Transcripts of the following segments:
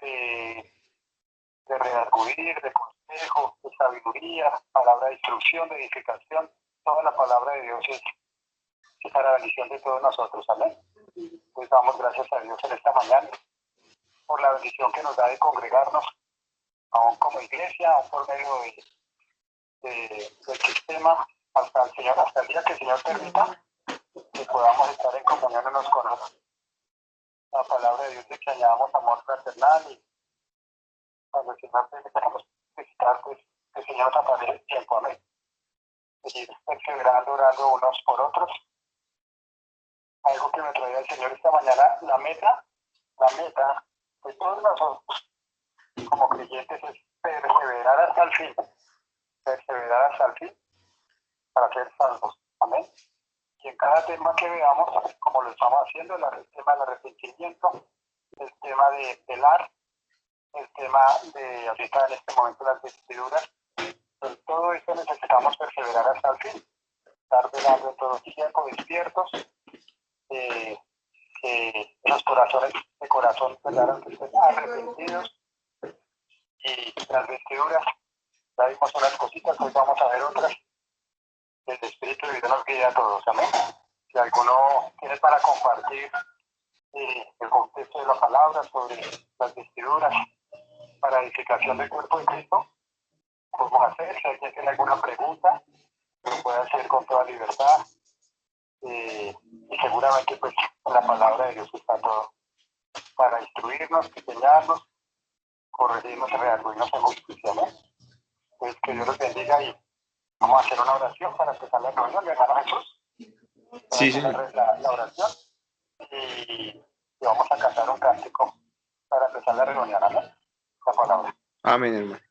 de redarguir, de consejo, de sabiduría, palabra de instrucción, de edificación. Toda la palabra de Dios es para la bendición de todos nosotros. Amén. Pues damos gracias a Dios en esta mañana por la bendición que nos da de congregarnos, aún como iglesia, aún por medio del sistema, hasta el día que el Señor permita que podamos estar en comunión unos con otros. La palabra de Dios es que añadamos amor fraternal y cuando el Señor permita visitar, pues el Señor nos aparece el tiempo. Amén. Seguir perseverando, orando unos por otros. Algo que me traía el Señor esta mañana, la meta de todos nosotros como creyentes es perseverar hasta el fin para ser salvos. Amén. Y en cada tema que veamos, como lo estamos haciendo, el tema del arrepentimiento, el tema de velar, el tema de ahorita en este momento las vestiduras, en todo esto necesitamos perseverar hasta el fin, estar velando en todo tiempo, despiertos, los corazones de corazón arrepentidos, y las vestiduras, ya vimos unas cositas, hoy vamos a ver otras. El Espíritu de Dios nos guía a todos. Amén. Si alguno tiene para compartir el contexto de la palabra sobre las vestiduras para edificación del cuerpo de Cristo, podemos hacer. Si alguien tiene alguna pregunta, lo puede hacer con toda libertad. Y seguramente pues la palabra de Dios está todo para instruirnos, enseñarnos, corregirnos, redarguirnos en justicia. ¿No? Pues que Dios los bendiga y vamos a hacer una oración para empezar la reunión, hermano Jesús. Sí, señor. La oración y vamos a cantar un cántico para empezar la reunión. ¿No? La palabra. Amén, hermano.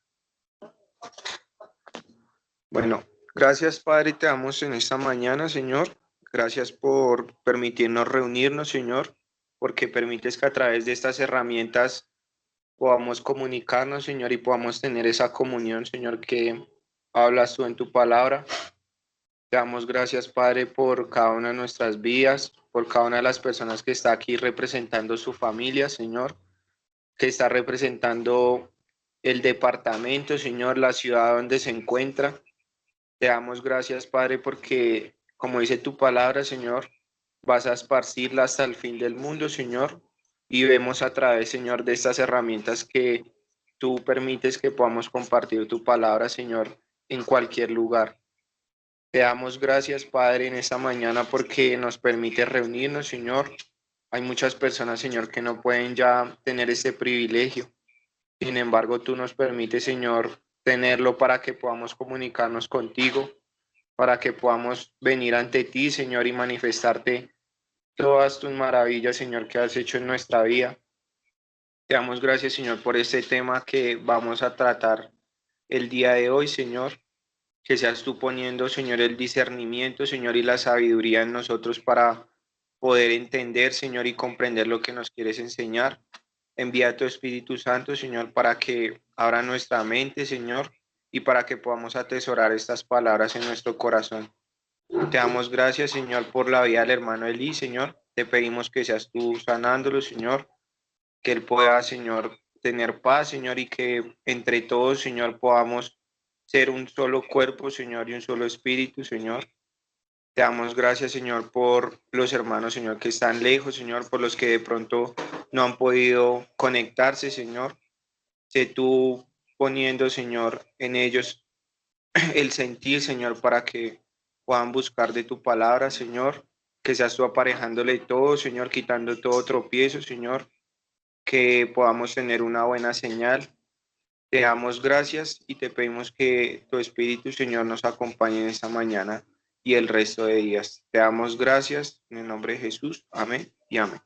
Bueno, gracias, Padre, te damos en esta mañana, Señor. Gracias por permitirnos reunirnos, Señor, porque permites que a través de estas herramientas podamos comunicarnos, Señor, y podamos tener esa comunión, Señor, que hablas tú en tu palabra. Te damos gracias, Padre, por cada una de nuestras vidas, por cada una de las personas que está aquí representando su familia, Señor, que está representando el departamento, Señor, la ciudad donde se encuentra. Te damos gracias, Padre, porque, como dice tu palabra, Señor, vas a esparcirla hasta el fin del mundo, Señor, y vemos a través, Señor, de estas herramientas que tú permites que podamos compartir tu palabra, Señor, en cualquier lugar. Te damos gracias, Padre, en esta mañana porque nos permite reunirnos, Señor. Hay muchas personas, Señor, que no pueden ya tener este privilegio. Sin embargo, tú nos permites, Señor, tenerlo para que podamos comunicarnos contigo, para que podamos venir ante ti, Señor, y manifestarte todas tus maravillas, Señor, que has hecho en nuestra vida. Te damos gracias, Señor, por este tema que vamos a tratar el día de hoy, Señor. Que seas tú poniendo, Señor, el discernimiento, Señor, y la sabiduría en nosotros para poder entender, Señor, y comprender lo que nos quieres enseñar. Envía tu Espíritu Santo, Señor, para que abra nuestra mente, Señor, y para que podamos atesorar estas palabras en nuestro corazón. Te damos gracias, Señor, por la vida del hermano Eli, Señor. Te pedimos que seas tú sanándolo, Señor, que él pueda, Señor, tener paz, Señor, y que entre todos, Señor, podamos ser un solo cuerpo, Señor, y un solo espíritu, Señor. Te damos gracias, Señor, por los hermanos, Señor, que están lejos, Señor, por los que de pronto no han podido conectarse, Señor. Sé tú poniendo, Señor, en ellos el sentir, Señor, para que puedan buscar de tu palabra, Señor. Que seas tú aparejándole todo, Señor, quitando todo tropiezo, Señor. Que podamos tener una buena señal. Te damos gracias y te pedimos que tu Espíritu, Señor, nos acompañe en esta mañana y el resto de días. Te damos gracias en el nombre de Jesús. Amén y amén.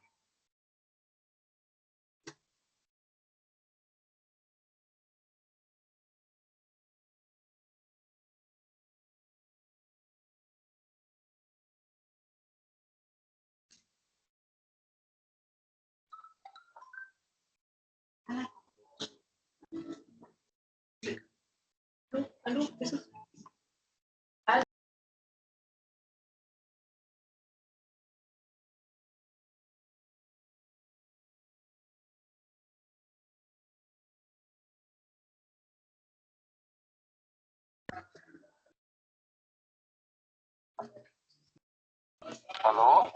¿Aló?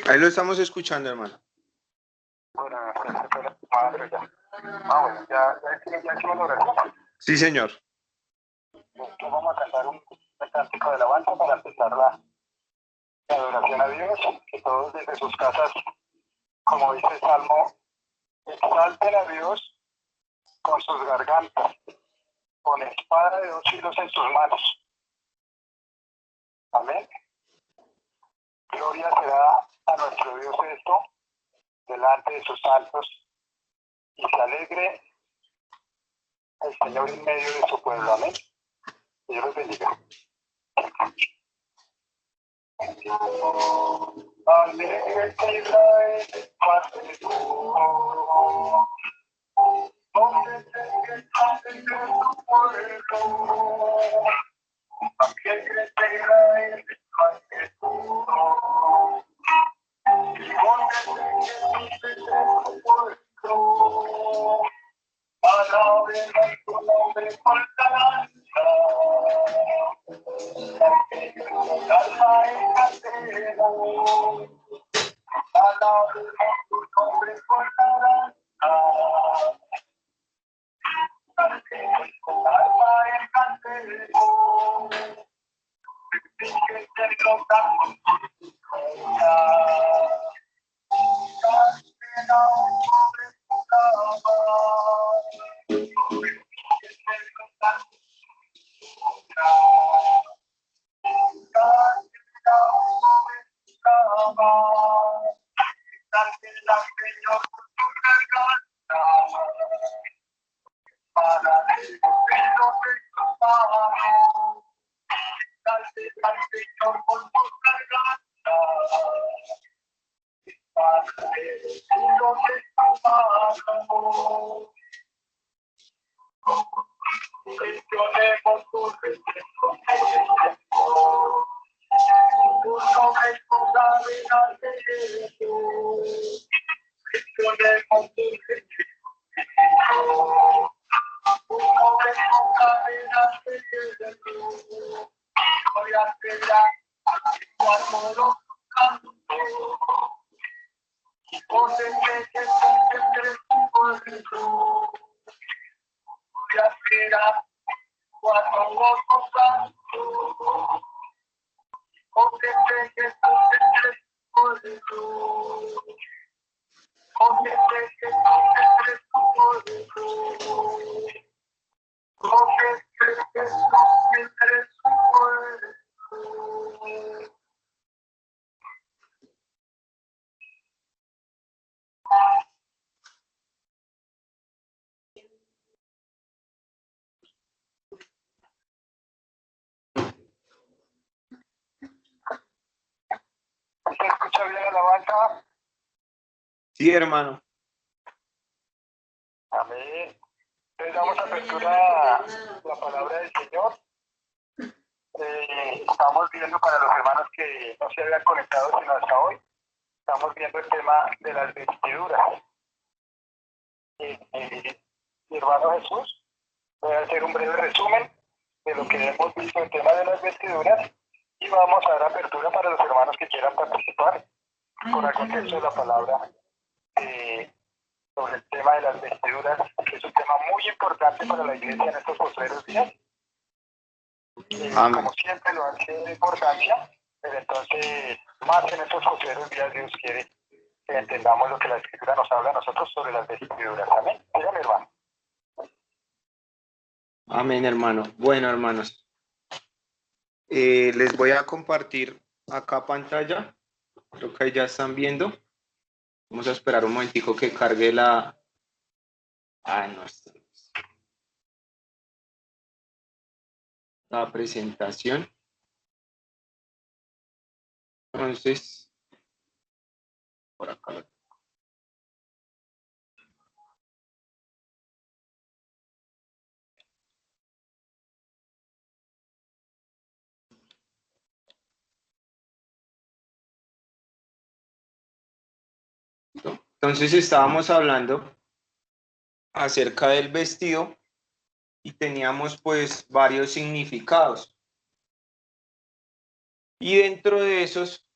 Ahí lo estamos escuchando, hermano. Bueno, madre ya. Ah, bueno, ya hicimos la oración. Sí, señor. Entonces vamos a cantar un cántico de alabanza para empezar la adoración a Dios, que todos desde sus casas, como dice el Salmo, exalten a Dios con sus gargantas, con espada de 2 filos en sus manos. Amén. Gloria será a nuestro Dios esto, delante de sus santos, y se alegre el Señor en medio de su pueblo. Amén. Dios los bendiga. Alégrate Israel, parte tú. Póngase que cante tu pueblo. Alégrate Israel, parte tú. Póngase que cante tu pueblo. Alaben a tu nombre con alabanza. Alma en cantera. Alaben a tu nombre con alabanza. Alma en cantera. Que te cantamos tu gloria. Cantera sobre tu cama. Que te cantamos tu gloria. Señor con tu garganta, para el pelo de tu mano. Cante al Señor con tu garganta, para el pelo de tu mano. Mencionemos tu respeto. Tu nombre es contaminante de Jesús. Mencionemos tu respeto. Tu nombre es contaminante de Jesús. Gloria sea cuando lo canto. Porque sé que tú eres un pueblo. Gloria sea cuando lo canto. Porque sé que tú eres un pueblo. Porque sé que tú eres un pueblo. Porque sé que tú eres un pueblo. ¿Se escucha bien la alabanza? Sí, hermano. Amén. Entonces damos apertura a la palabra del Señor. Estamos viendo para los hermanos que no se habían conectado sino hasta hoy, estamos viendo el tema de las vestiduras. Mi hermano Jesús, voy a hacer un breve resumen de lo que hemos visto en el tema de las vestiduras y vamos a dar apertura para los hermanos que quieran participar con algún texto de la palabra sobre el tema de las vestiduras, que es un tema muy importante para la iglesia en estos postreros días. Como siempre lo hace de importancia, pero entonces más en estos postreros días Dios quiere que entendamos lo que la Escritura nos habla a nosotros sobre las vestiduras. Amén. Dígame, hermano. Amén, hermano. Bueno, hermanos. Les voy a compartir acá pantalla. Creo que ya están viendo. Vamos a esperar un momentico que cargue la... no está. La presentación. Entonces, por acá. Entonces estábamos hablando acerca del vestido y teníamos pues varios significados. Y dentro de esos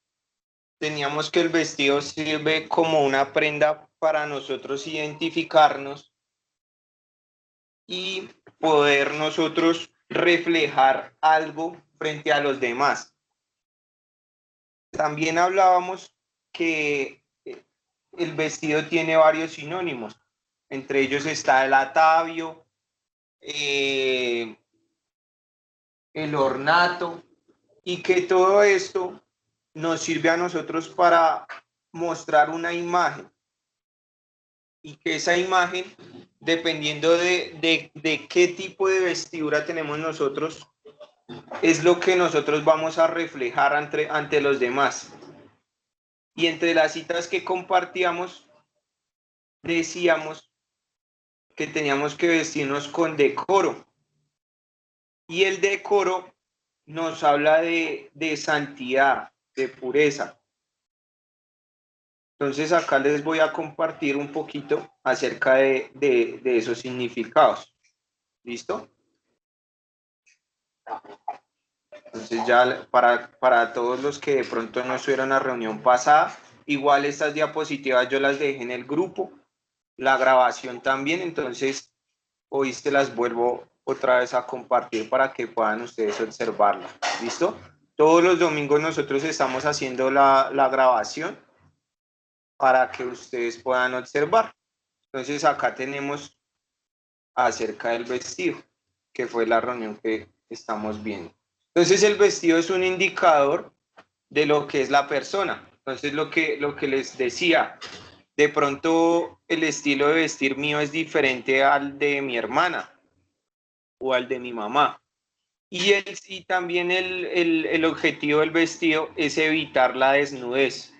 teníamos que el vestido sirve como una prenda para nosotros identificarnos y poder nosotros reflejar algo frente a los demás. También hablábamos que el vestido tiene varios sinónimos. Entre ellos está el atavio, el ornato, y que todo esto nos sirve a nosotros para mostrar una imagen y que esa imagen, dependiendo de qué tipo de vestidura tenemos nosotros, es lo que nosotros vamos a reflejar ante los demás. Y entre las citas que compartíamos, decíamos que teníamos que vestirnos con decoro. Y el decoro nos habla de santidad, de pureza. Entonces acá les voy a compartir un poquito acerca de esos significados. ¿Listo? Entonces ya para todos los que de pronto no estuvieron en la reunión pasada, igual estas diapositivas yo las dejé en el grupo, la grabación también, entonces hoy se las vuelvo otra vez a compartir para que puedan ustedes observarla. ¿Listo? Todos los domingos nosotros estamos haciendo la grabación para que ustedes puedan observar. Entonces acá tenemos acerca del vestido, que fue la reunión que estamos viendo. Entonces el vestido es un indicador de lo que es la persona. Entonces lo que les decía, de pronto el estilo de vestir mío es diferente al de mi hermana o al de mi mamá. Y también el objetivo del vestido es evitar la desnudez.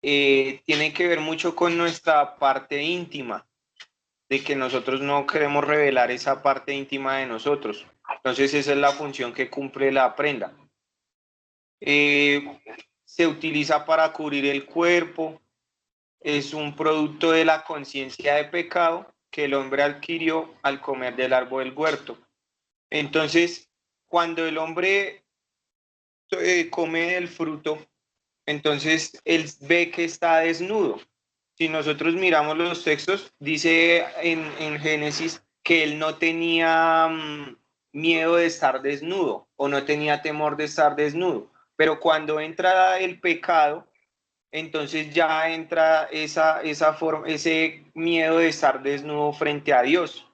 Tiene que ver mucho con nuestra parte íntima, de que nosotros no queremos revelar esa parte íntima de nosotros. Entonces esa es la función que cumple la prenda. Se utiliza para cubrir el cuerpo, es un producto de la conciencia de pecado que el hombre adquirió al comer del árbol del huerto. Entonces, cuando el hombre come del fruto, entonces él ve que está desnudo. Si nosotros miramos los textos, dice en Génesis que él no tenía miedo de estar desnudo o no tenía temor de estar desnudo. Pero cuando entra el pecado, entonces ya entra esa forma, ese miedo de estar desnudo frente a Dios.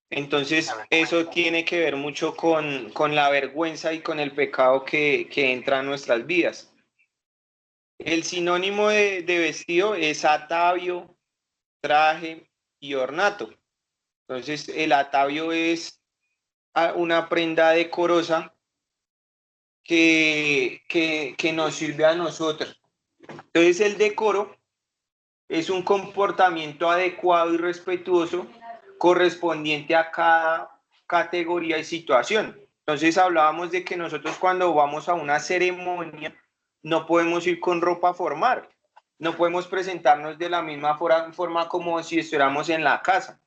Entonces eso tiene que ver mucho con la vergüenza y con el pecado que entra en nuestras vidas. El sinónimo de vestido es atavio, traje y ornato. Entonces, el atavio es una prenda decorosa que nos sirve a nosotros. Entonces, el decoro es un comportamiento adecuado y respetuoso correspondiente a cada categoría y situación. Entonces, hablábamos de que nosotros cuando vamos a una ceremonia no podemos ir con ropa formal, no podemos presentarnos de la misma forma como si estuviéramos en la casa.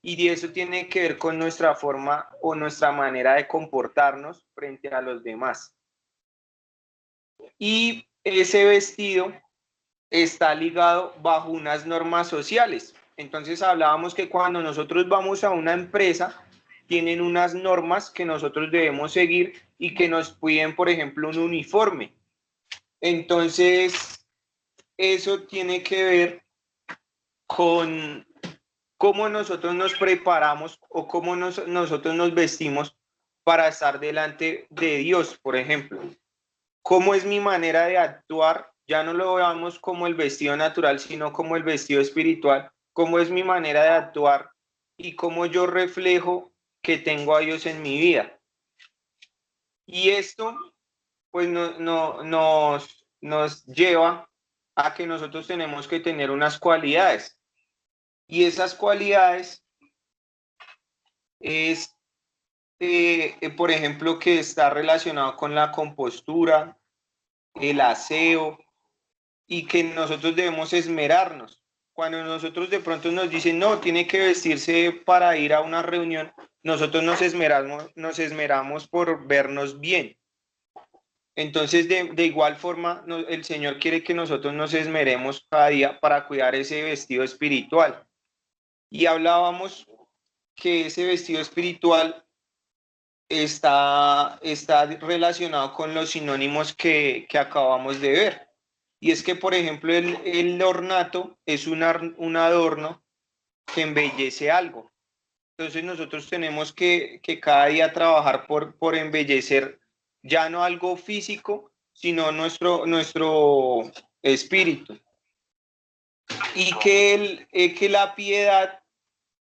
Y eso tiene que ver con nuestra forma o nuestra manera de comportarnos frente a los demás. Y ese vestido está ligado bajo unas normas sociales. Entonces hablábamos que cuando nosotros vamos a una empresa, tienen unas normas que nosotros debemos seguir y que nos piden, por ejemplo, un uniforme. Entonces, eso tiene que ver con cómo nosotros nos preparamos o cómo nosotros nos vestimos para estar delante de Dios, por ejemplo. ¿Cómo es mi manera de actuar? Ya no lo veamos como el vestido natural, sino como el vestido espiritual. ¿Cómo es mi manera de actuar y cómo yo reflejo que tengo a Dios en mi vida? Y esto, pues, nos lleva a que nosotros tenemos que tener unas cualidades. Y esas cualidades es, por ejemplo, que está relacionado con la compostura, el aseo, y que nosotros debemos esmerarnos. Cuando nosotros de pronto nos dicen, no, tiene que vestirse para ir a una reunión, nosotros nos esmeramos por vernos bien. Entonces, de igual forma, el Señor quiere que nosotros nos esmeremos cada día para cuidar ese vestido espiritual. Y hablábamos que ese vestido espiritual está relacionado con los sinónimos que acabamos de ver. Y es que, por ejemplo, el ornato es un adorno que embellece algo. Entonces nosotros tenemos que cada día trabajar por embellecer ya no algo físico, sino nuestro espíritu. Y que la piedad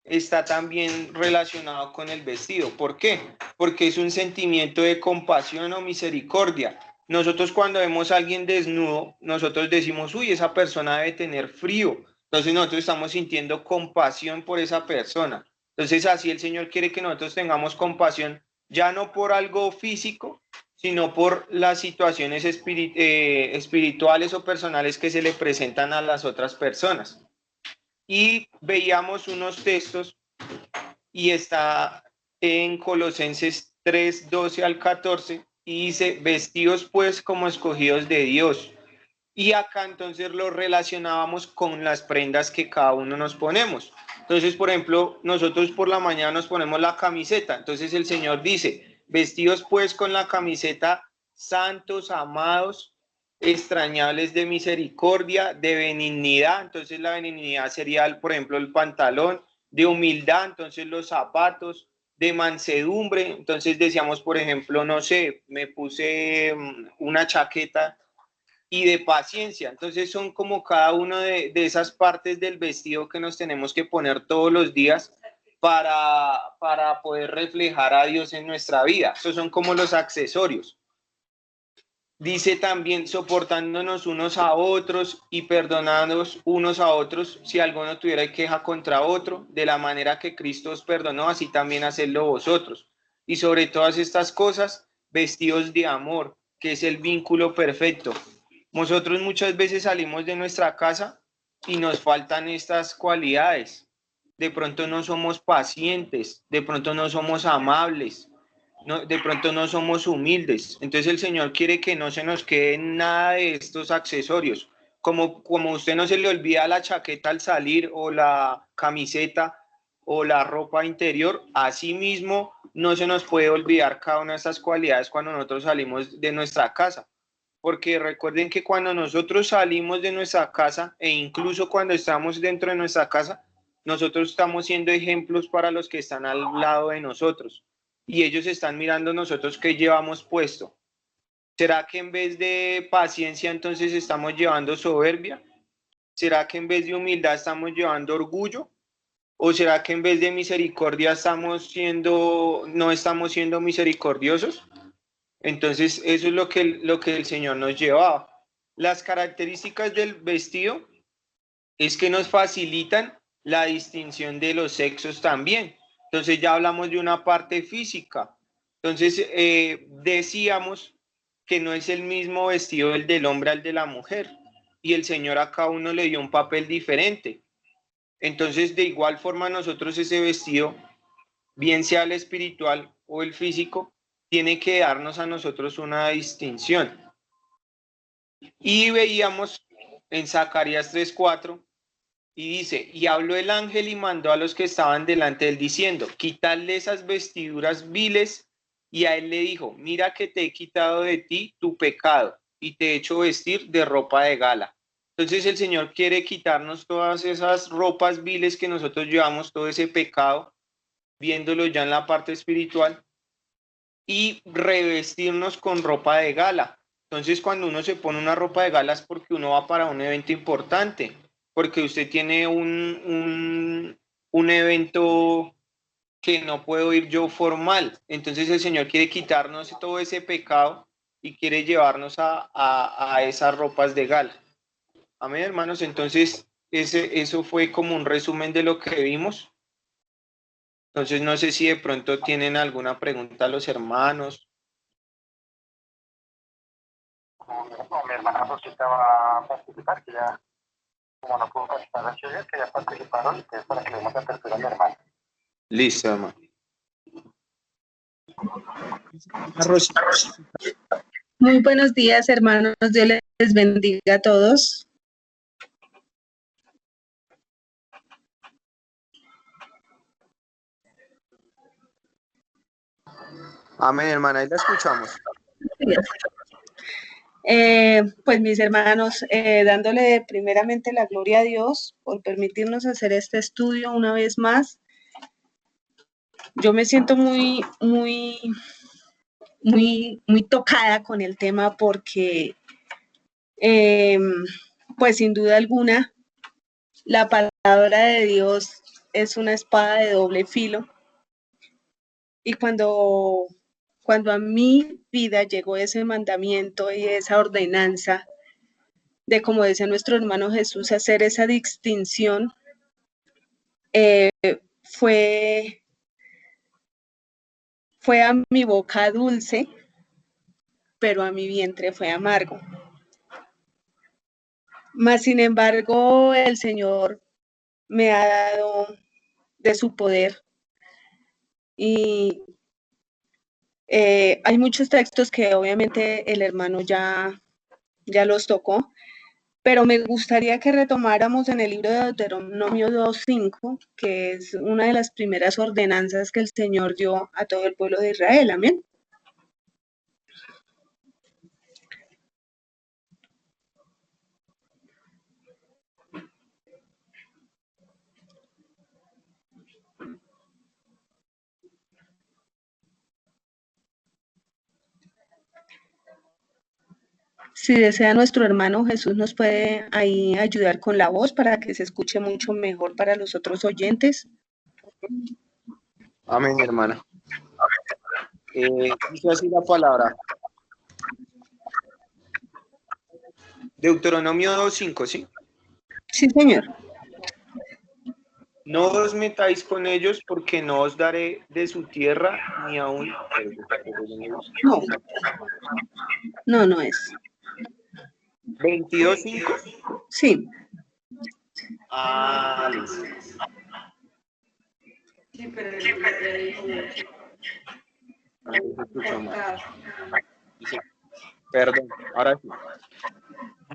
está también relacionado con el vestido. ¿Por qué? Porque es un sentimiento de compasión o misericordia. Nosotros cuando vemos a alguien desnudo, nosotros decimos, uy, esa persona debe tener frío. Entonces nosotros estamos sintiendo compasión por esa persona. Entonces así el Señor quiere que nosotros tengamos compasión, ya no por algo físico, sino por las situaciones espirituales o personales que se le presentan a las otras personas. Y veíamos unos textos y está en Colosenses 3, 12 al 14 y dice, vestidos pues como escogidos de Dios. Y acá entonces lo relacionábamos con las prendas que cada uno nos ponemos. Entonces, por ejemplo, nosotros por la mañana nos ponemos la camiseta. Entonces el Señor dice, vestidos pues con la camiseta, santos, amados, extrañables de misericordia, de benignidad. Entonces la benignidad sería, por ejemplo, el pantalón, de humildad, entonces los zapatos, de mansedumbre. Entonces decíamos, por ejemplo, no sé, me puse una chaqueta y de paciencia. Entonces son como cada una de esas partes del vestido que nos tenemos que poner todos los días para poder reflejar a Dios en nuestra vida. Esos son como los accesorios. Dice también soportándonos unos a otros y perdonándonos unos a otros si alguno tuviera queja contra otro, de la manera que Cristo os perdonó, así también hacedlo vosotros. Y sobre todas estas cosas, vestidos de amor, que es el vínculo perfecto. Nosotros muchas veces salimos de nuestra casa y nos faltan estas cualidades. De pronto no somos pacientes, de pronto no somos amables, no, de pronto no somos humildes. Entonces el Señor quiere que no se nos quede nada de estos accesorios. Como usted no se le olvida la chaqueta al salir o la camiseta o la ropa interior, así mismo no se nos puede olvidar cada una de estas cualidades cuando nosotros salimos de nuestra casa. Porque recuerden que cuando nosotros salimos de nuestra casa e incluso cuando estamos dentro de nuestra casa, nosotros estamos siendo ejemplos para los que están al lado de nosotros y ellos están mirando nosotros qué llevamos puesto. ¿Será que en vez de paciencia entonces estamos llevando soberbia? ¿Será que en vez de humildad estamos llevando orgullo? ¿O será que en vez de misericordia no estamos siendo misericordiosos? Entonces eso es lo que el Señor nos llevaba. Las características del vestido es que nos facilitan la distinción de los sexos también. Entonces ya hablamos de una parte física. Entonces decíamos que no es el mismo vestido el del hombre al de la mujer. Y el Señor a cada uno le dio un papel diferente. Entonces de igual forma nosotros ese vestido, bien sea el espiritual o el físico, tiene que darnos a nosotros una distinción. Y veíamos en Zacarías 3:4 y dice, y habló el ángel y mandó a los que estaban delante de él diciendo, quitadle esas vestiduras viles, y a él le dijo, mira que te he quitado de ti tu pecado y te he hecho vestir de ropa de gala. Entonces el Señor quiere quitarnos todas esas ropas viles que nosotros llevamos, todo ese pecado, viéndolo ya en la parte espiritual, y revestirnos con ropa de gala. Entonces, cuando uno se pone una ropa de gala es porque uno va para un evento importante, porque usted tiene un evento que no puedo ir yo formal. Entonces, el Señor quiere quitarnos todo ese pecado y quiere llevarnos a esas ropas de gala. Amén, hermanos. Entonces, eso fue como un resumen de lo que vimos. Entonces, no sé si de pronto tienen alguna pregunta a los hermanos. No, mi hermana Rosita va a participar, que ya, como no pudo participar las chicas, que ya participaron, entonces para que le demos apertura a mi hermana. Listo, hermano. Rosita, Muy buenos días, hermanos. Dios les bendiga a todos. Amén, hermana, ahí la escuchamos. Pues mis hermanos, dándole primeramente la gloria a Dios por permitirnos hacer este estudio una vez más. Yo me siento muy tocada con el tema porque, pues sin duda alguna, la palabra de Dios es una espada de doble filo. Y cuando a mi vida llegó ese mandamiento y esa ordenanza de, como decía nuestro hermano Jesús, hacer esa distinción, fue a mi boca dulce, pero a mi vientre fue amargo. Mas, sin embargo, el Señor me ha dado de su poder y hay muchos textos que obviamente el hermano ya los tocó, pero me gustaría que retomáramos en el libro de Deuteronomio 2:5, que es una de las primeras ordenanzas que el Señor dio a todo el pueblo de Israel. Amén. Si desea nuestro hermano Jesús nos puede ahí ayudar con la voz para que se escuche mucho mejor para los otros oyentes. Amén, hermana. Dice así la palabra. Deuteronomio 2:5, ¿sí? Sí, Señor. No os metáis con ellos, porque no os daré de su tierra, ni aún... No es. 22:5. Sí. Listo. Sí, pero dice, perdón, ahora sí.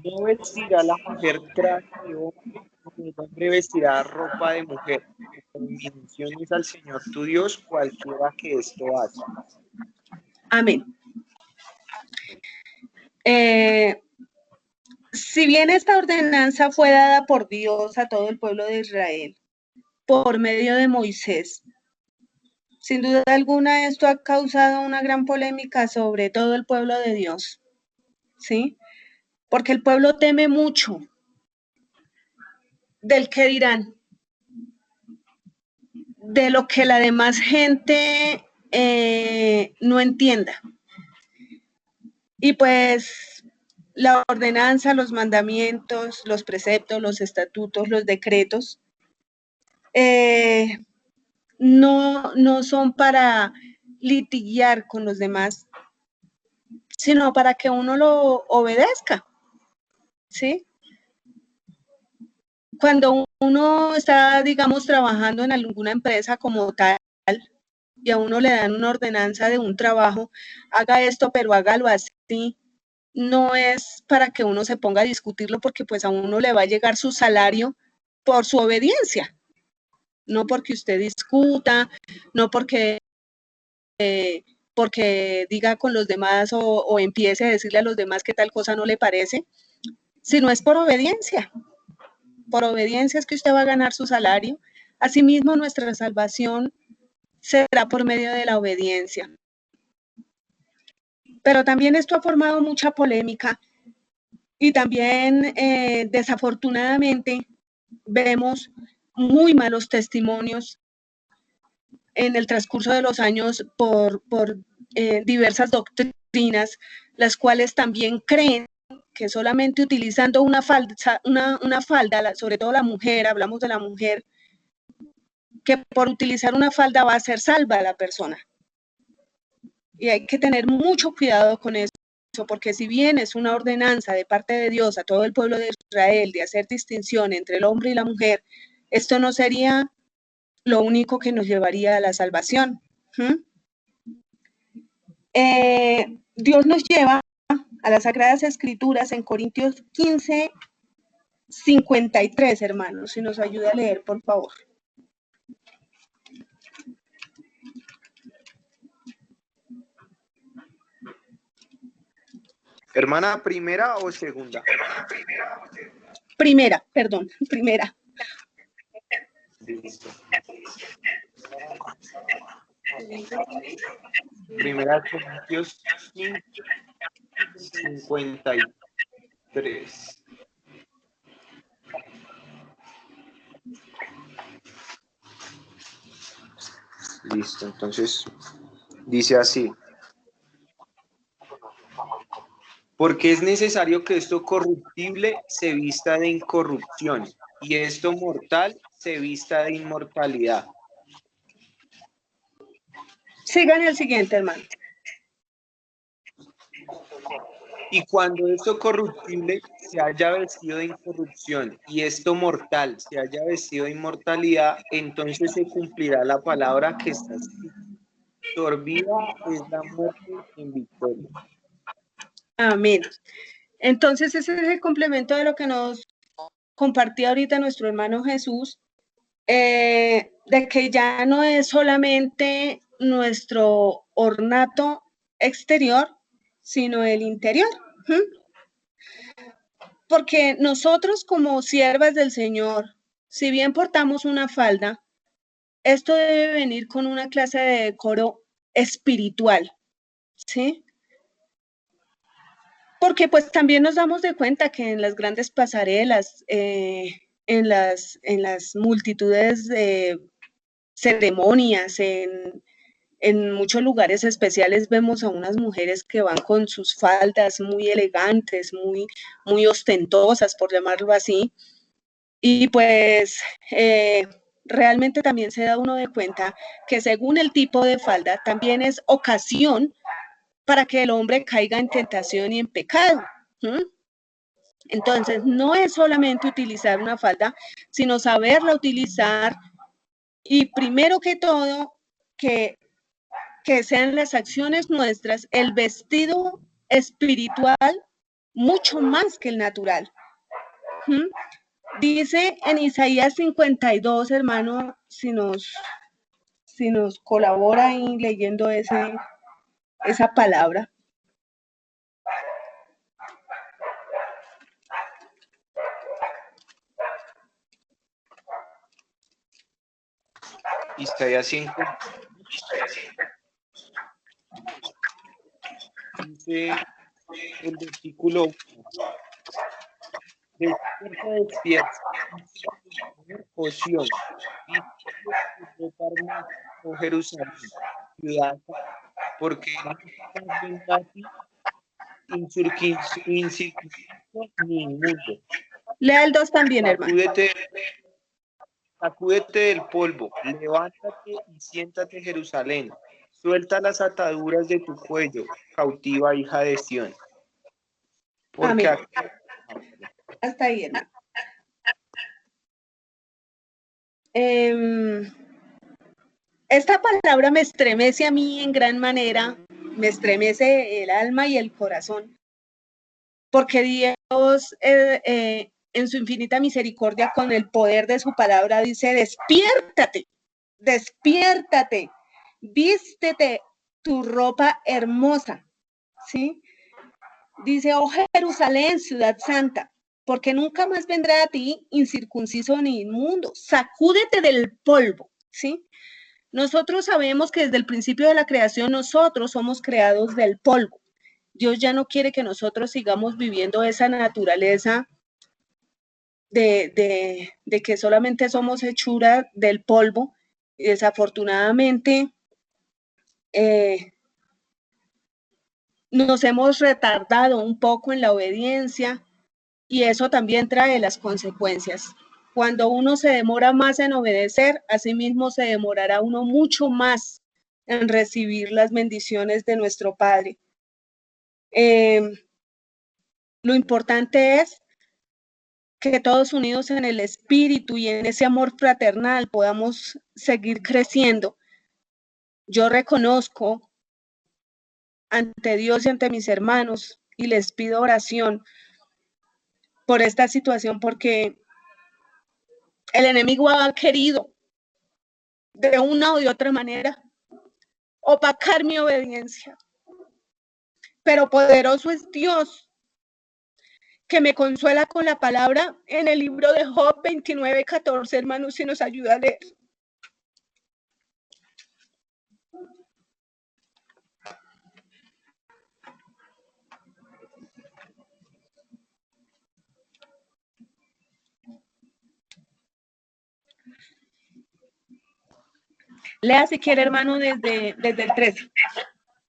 No vestirá la mujer traje de hombre, ni el hombre vestirá ropa de mujer. Menciones al Señor tu Dios, cualquiera que esto haga. Amén. Si bien esta ordenanza fue dada por Dios a todo el pueblo de Israel por medio de Moisés, sin duda alguna esto ha causado una gran polémica sobre todo el pueblo de Dios, ¿sí? Porque el pueblo teme mucho del qué dirán, de lo que la demás gente no entienda. Y pues la ordenanza, los mandamientos, los preceptos, los estatutos, los decretos, no son para litigar con los demás, sino para que uno lo obedezca, ¿sí? Cuando uno está, digamos, trabajando en alguna empresa como tal, y a uno le dan una ordenanza de un trabajo, haga esto, pero hágalo así, no es para que uno se ponga a discutirlo, porque pues a uno le va a llegar su salario por su obediencia, no porque usted discuta, no porque diga con los demás o empiece a decirle a los demás que tal cosa no le parece, sino es por obediencia. Por obediencia es que usted va a ganar su salario. Asimismo, nuestra salvación será por medio de la obediencia. Pero también esto ha formado mucha polémica y también desafortunadamente vemos muy malos testimonios en el transcurso de los años por diversas doctrinas, las cuales también creen que solamente utilizando una falda, sobre todo la mujer, hablamos de la mujer, que por utilizar una falda va a ser salva la persona. Y hay que tener mucho cuidado con eso, porque si bien es una ordenanza de parte de Dios a todo el pueblo de Israel de hacer distinción entre el hombre y la mujer, esto no sería lo único que nos llevaría a la salvación. Dios nos lleva a las Sagradas Escrituras en Corintios 15, 53, hermanos, si nos ayuda a leer, por favor. Hermana, ¿primera o segunda? Primera, perdón, primera. Listo. Primera Corintios 15, 53. Listo, entonces dice así. Porque es necesario que esto corruptible se vista de incorrupción y esto mortal se vista de inmortalidad. Sigan el siguiente, hermano. Y cuando esto corruptible se haya vestido de incorrupción y esto mortal se haya vestido de inmortalidad, entonces se cumplirá la palabra que está escrita. Sorbida es la muerte en victoria. Amén. Entonces, ese es el complemento de lo que nos compartía ahorita nuestro hermano Jesús, de que ya no es solamente nuestro ornato exterior, sino el interior. Porque nosotros como siervas del Señor, si bien portamos una falda, esto debe venir con una clase de decoro espiritual, ¿sí? Porque pues también nos damos de cuenta que en las grandes pasarelas, en las multitudes de ceremonias, en muchos lugares especiales vemos a unas mujeres que van con sus faldas muy elegantes, muy ostentosas, por llamarlo así, y pues realmente también se da uno de cuenta que según el tipo de falda también es ocasión para que el hombre caiga en tentación y en pecado. Entonces, no es solamente utilizar una falda, sino saberla utilizar y primero que todo, que sean las acciones nuestras, el vestido espiritual, mucho más que el natural. Dice en Isaías 52, hermano, si nos colabora ahí leyendo esa palabra. Isaías 5. Dice el versículo 1. Despierta, oh Sión, y oh Jerusalén, ciudad, porque no vendrá a ti incircunciso ni inmundo. Lea el 2 también, hermano. Sacúdete del polvo, levántate y siéntate, Jerusalén. Suelta las ataduras de tu cuello, cautiva hija de Sión. Porque amén. Hasta ahí, hermano. Esta palabra me estremece a mí en gran manera, me estremece el alma y el corazón, porque Dios en su infinita misericordia con el poder de su palabra dice, despiértate, despiértate, vístete tu ropa hermosa, ¿sí? Dice, oh Jerusalén, ciudad santa, porque nunca más vendrá a ti incircunciso ni inmundo, sacúdete del polvo, ¿sí? Nosotros sabemos que desde el principio de la creación nosotros somos creados del polvo. Dios ya no quiere que nosotros sigamos viviendo esa naturaleza de que solamente somos hechura del polvo. Y desafortunadamente nos hemos retardado un poco en la obediencia y eso también trae las consecuencias. Cuando uno se demora más en obedecer, asimismo se demorará uno mucho más en recibir las bendiciones de nuestro Padre. Lo importante es que todos unidos en el espíritu y en ese amor fraternal podamos seguir creciendo. Yo reconozco ante Dios y ante mis hermanos y les pido oración por esta situación, porque el enemigo ha querido de una o de otra manera opacar mi obediencia. Pero poderoso es Dios, que me consuela con la palabra en el libro de Job 29:14, hermanos, si nos ayuda a leer. Lea si quiere, hermano, desde el 13,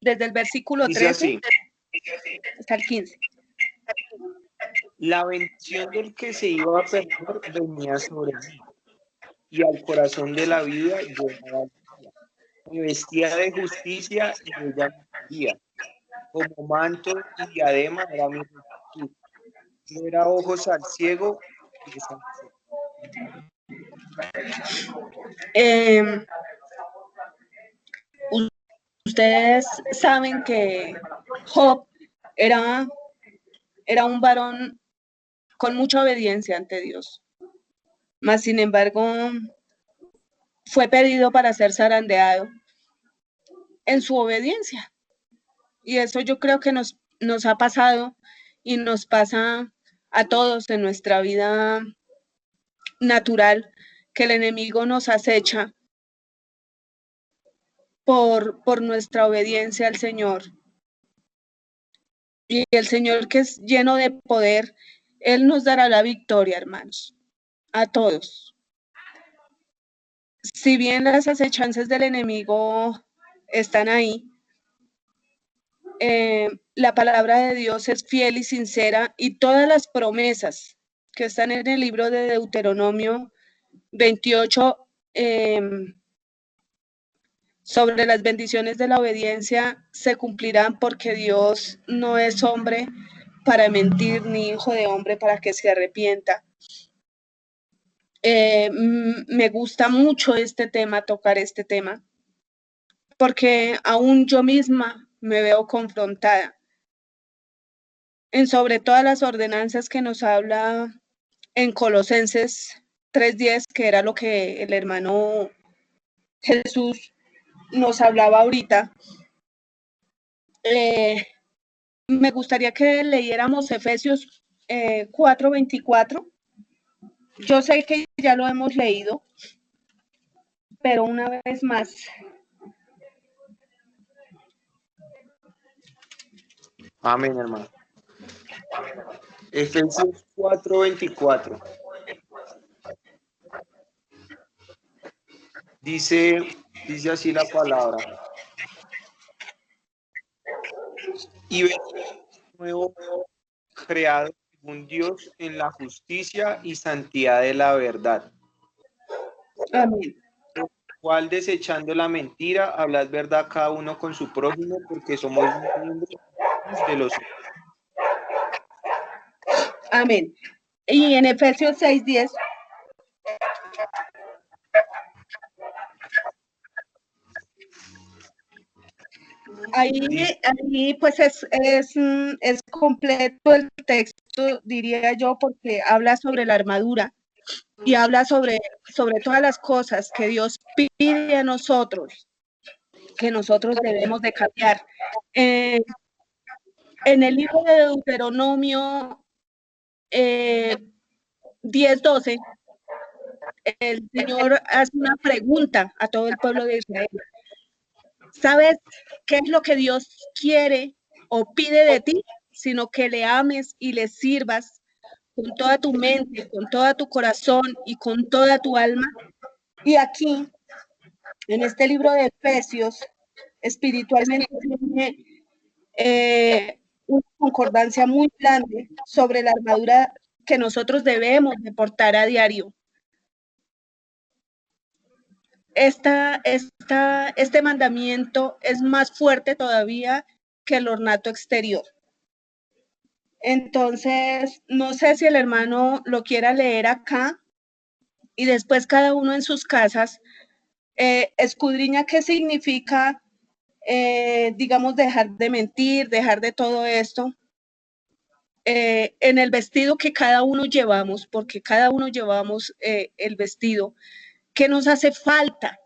desde el versículo Dice 13 así: hasta el 15. la bendición del que se iba a perder venía sobre mí, y al corazón de la vida llegaba. Me vestía de justicia y ella me cubría. Como manto y diadema era mi rectitud. Yo era ojos al ciego y pies al cojo. Ustedes saben que Job era un varón con mucha obediencia ante Dios, mas sin embargo fue pedido para ser zarandeado en su obediencia. Y eso yo creo que nos ha pasado y nos pasa a todos en nuestra vida natural, que el enemigo nos acecha por nuestra obediencia al Señor. Y el Señor, que es lleno de poder, Él nos dará la victoria, hermanos, a todos. Si bien las acechanzas del enemigo están ahí, la palabra de Dios es fiel y sincera, y todas las promesas que están en el libro de Deuteronomio 28 sobre las bendiciones de la obediencia se cumplirán, porque Dios no es hombre para mentir, ni hijo de hombre para que se arrepienta. Me gusta mucho este tema, tocar este tema, porque aún yo misma me veo confrontada en sobre todas las ordenanzas que nos habla en Colosenses 3:10, que era lo que el hermano Jesús nos hablaba ahorita. Me gustaría que leyéramos Efesios 4:24. Yo sé que ya lo hemos leído, pero una vez más. Amén, hermano. Efesios 4:24. Dice así la palabra: y ven nuevo, creado según Dios en la justicia y santidad de la verdad. Amén. Cual, desechando la mentira, hablad verdad cada uno con su prójimo, porque somos miembros de los. Amén. Y en Efesios 6:10. Ahí pues es completo el texto, diría yo, porque habla sobre la armadura y habla sobre todas las cosas que Dios pide a nosotros, que nosotros debemos de cambiar. En el libro de Deuteronomio 10:12, el Señor hace una pregunta a todo el pueblo de Israel. ¿Sabes qué es lo que Dios quiere o pide de ti? Sino que le ames y le sirvas con toda tu mente, con todo tu corazón y con toda tu alma. Y aquí, en este libro de Efesios, espiritualmente tiene una concordancia muy grande sobre la armadura que nosotros debemos de portar a diario. Este mandamiento es más fuerte todavía que el ornato exterior. Entonces, no sé si el hermano lo quiera leer acá y después cada uno en sus casas escudriña qué significa, digamos, dejar de mentir, dejar de todo esto, en el vestido que cada uno llevamos, porque cada uno llevamos el vestido, que nos hace falta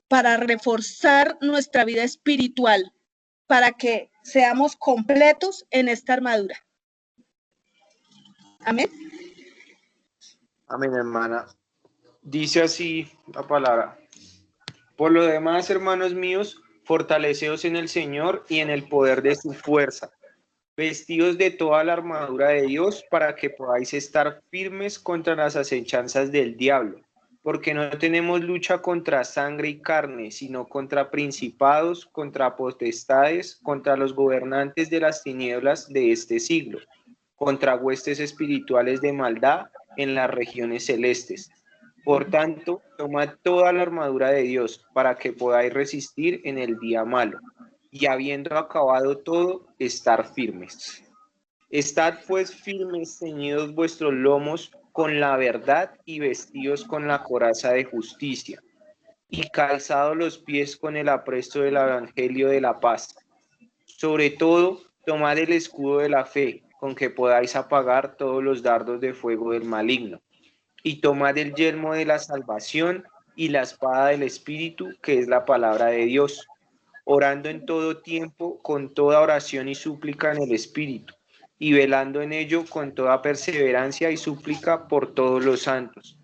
para reforzar nuestra vida espiritual, para que seamos completos en esta armadura. Amén. Amén, hermana. Dice así la palabra. Por lo demás, hermanos míos, fortaleceos en el Señor y en el poder de su fuerza. Vestidos de toda la armadura de Dios para que podáis estar firmes contra las acechanzas del diablo, porque no tenemos lucha contra sangre y carne, sino contra principados, contra potestades, contra los gobernantes de las tinieblas de este siglo, contra huestes espirituales de maldad en las regiones celestes. Por tanto, tomad toda la armadura de Dios para que podáis resistir en el día malo, y habiendo acabado todo, estar firmes. Estad pues firmes, ceñidos vuestros lomos con la verdad y vestidos con la coraza de justicia, y calzados los pies con el apresto del evangelio de la paz. Sobre todo, tomad el escudo de la fe, con que podáis apagar todos los dardos de fuego del maligno, y tomad el yelmo de la salvación y la espada del Espíritu, que es la palabra de Dios, orando en todo tiempo con toda oración y súplica en el Espíritu, y velando en ello con toda perseverancia y súplica por todos los santos,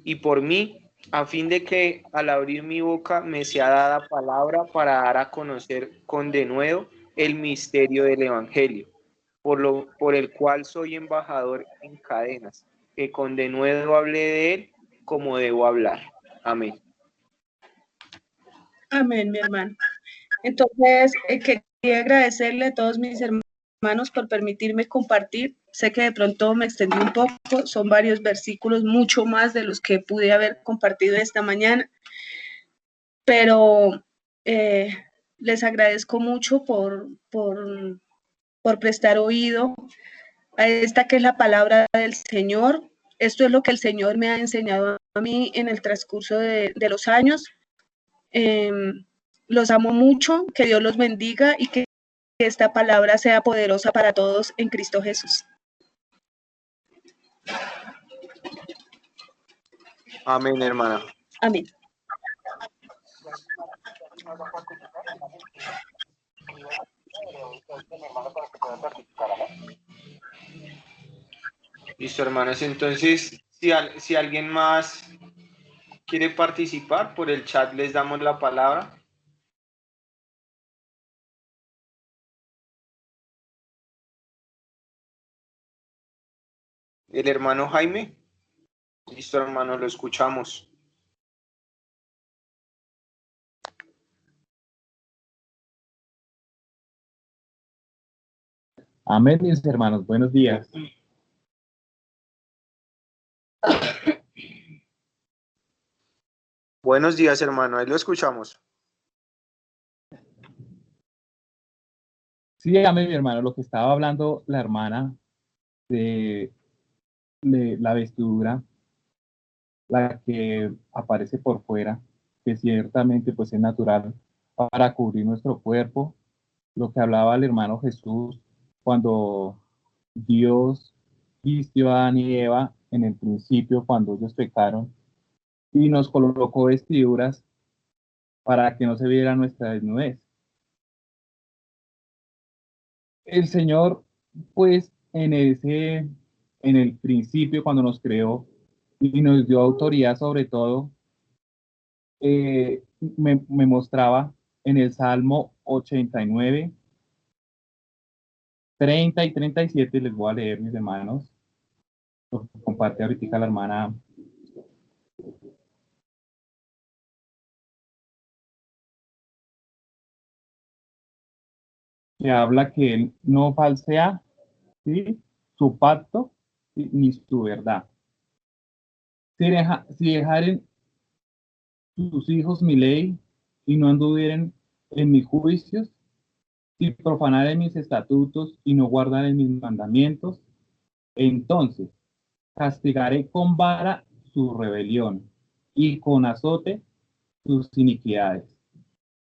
y por mí, a fin de que al abrir mi boca me sea dada palabra para dar a conocer con denuedo el misterio del Evangelio, por el cual soy embajador en cadenas, que con denuedo hable de él como debo hablar. Amén. Amén, mi hermano. Entonces, quería agradecerle a todos mis hermanos por permitirme compartir. Sé que de pronto me extendí un poco, son varios versículos, mucho más de los que pude haber compartido esta mañana, pero les agradezco mucho por prestar oído a esta que es la palabra del Señor. Esto es lo que el Señor me ha enseñado a mí en el transcurso de los años. Los amo mucho, que Dios los bendiga y que esta palabra sea poderosa para todos en Cristo Jesús. Amén, hermana. Amén. Listo, hermanos. Entonces, si alguien más quiere participar, por el chat les damos la palabra. El hermano Jaime. Listo, hermano, lo escuchamos. Amén, mis hermanos. Buenos días. Buenos días, hermano. Ahí lo escuchamos. Sí, amén, mi hermano. Lo que estaba hablando la hermana de la vestidura, la que aparece por fuera, que ciertamente pues es natural para cubrir nuestro cuerpo. Lo que hablaba el hermano Jesús cuando Dios vistió a Adán y Eva en el principio, cuando ellos pecaron, y nos colocó vestiduras para que no se viera nuestra desnudez. El Señor, pues, en el principio, cuando nos creó y nos dio autoridad sobre todo, me mostraba en el Salmo 89, 30 y 37, les voy a leer, mis hermanos, lo que comparte ahorita la hermana. Que habla que él no falsea, ¿sí?, su pacto, ¿sí?, ni su verdad. Si dejaren sus hijos mi ley y no anduvieren en mis juicios, si profanaren mis estatutos y no guardaren mis mandamientos, entonces castigaré con vara su rebelión y con azote sus iniquidades.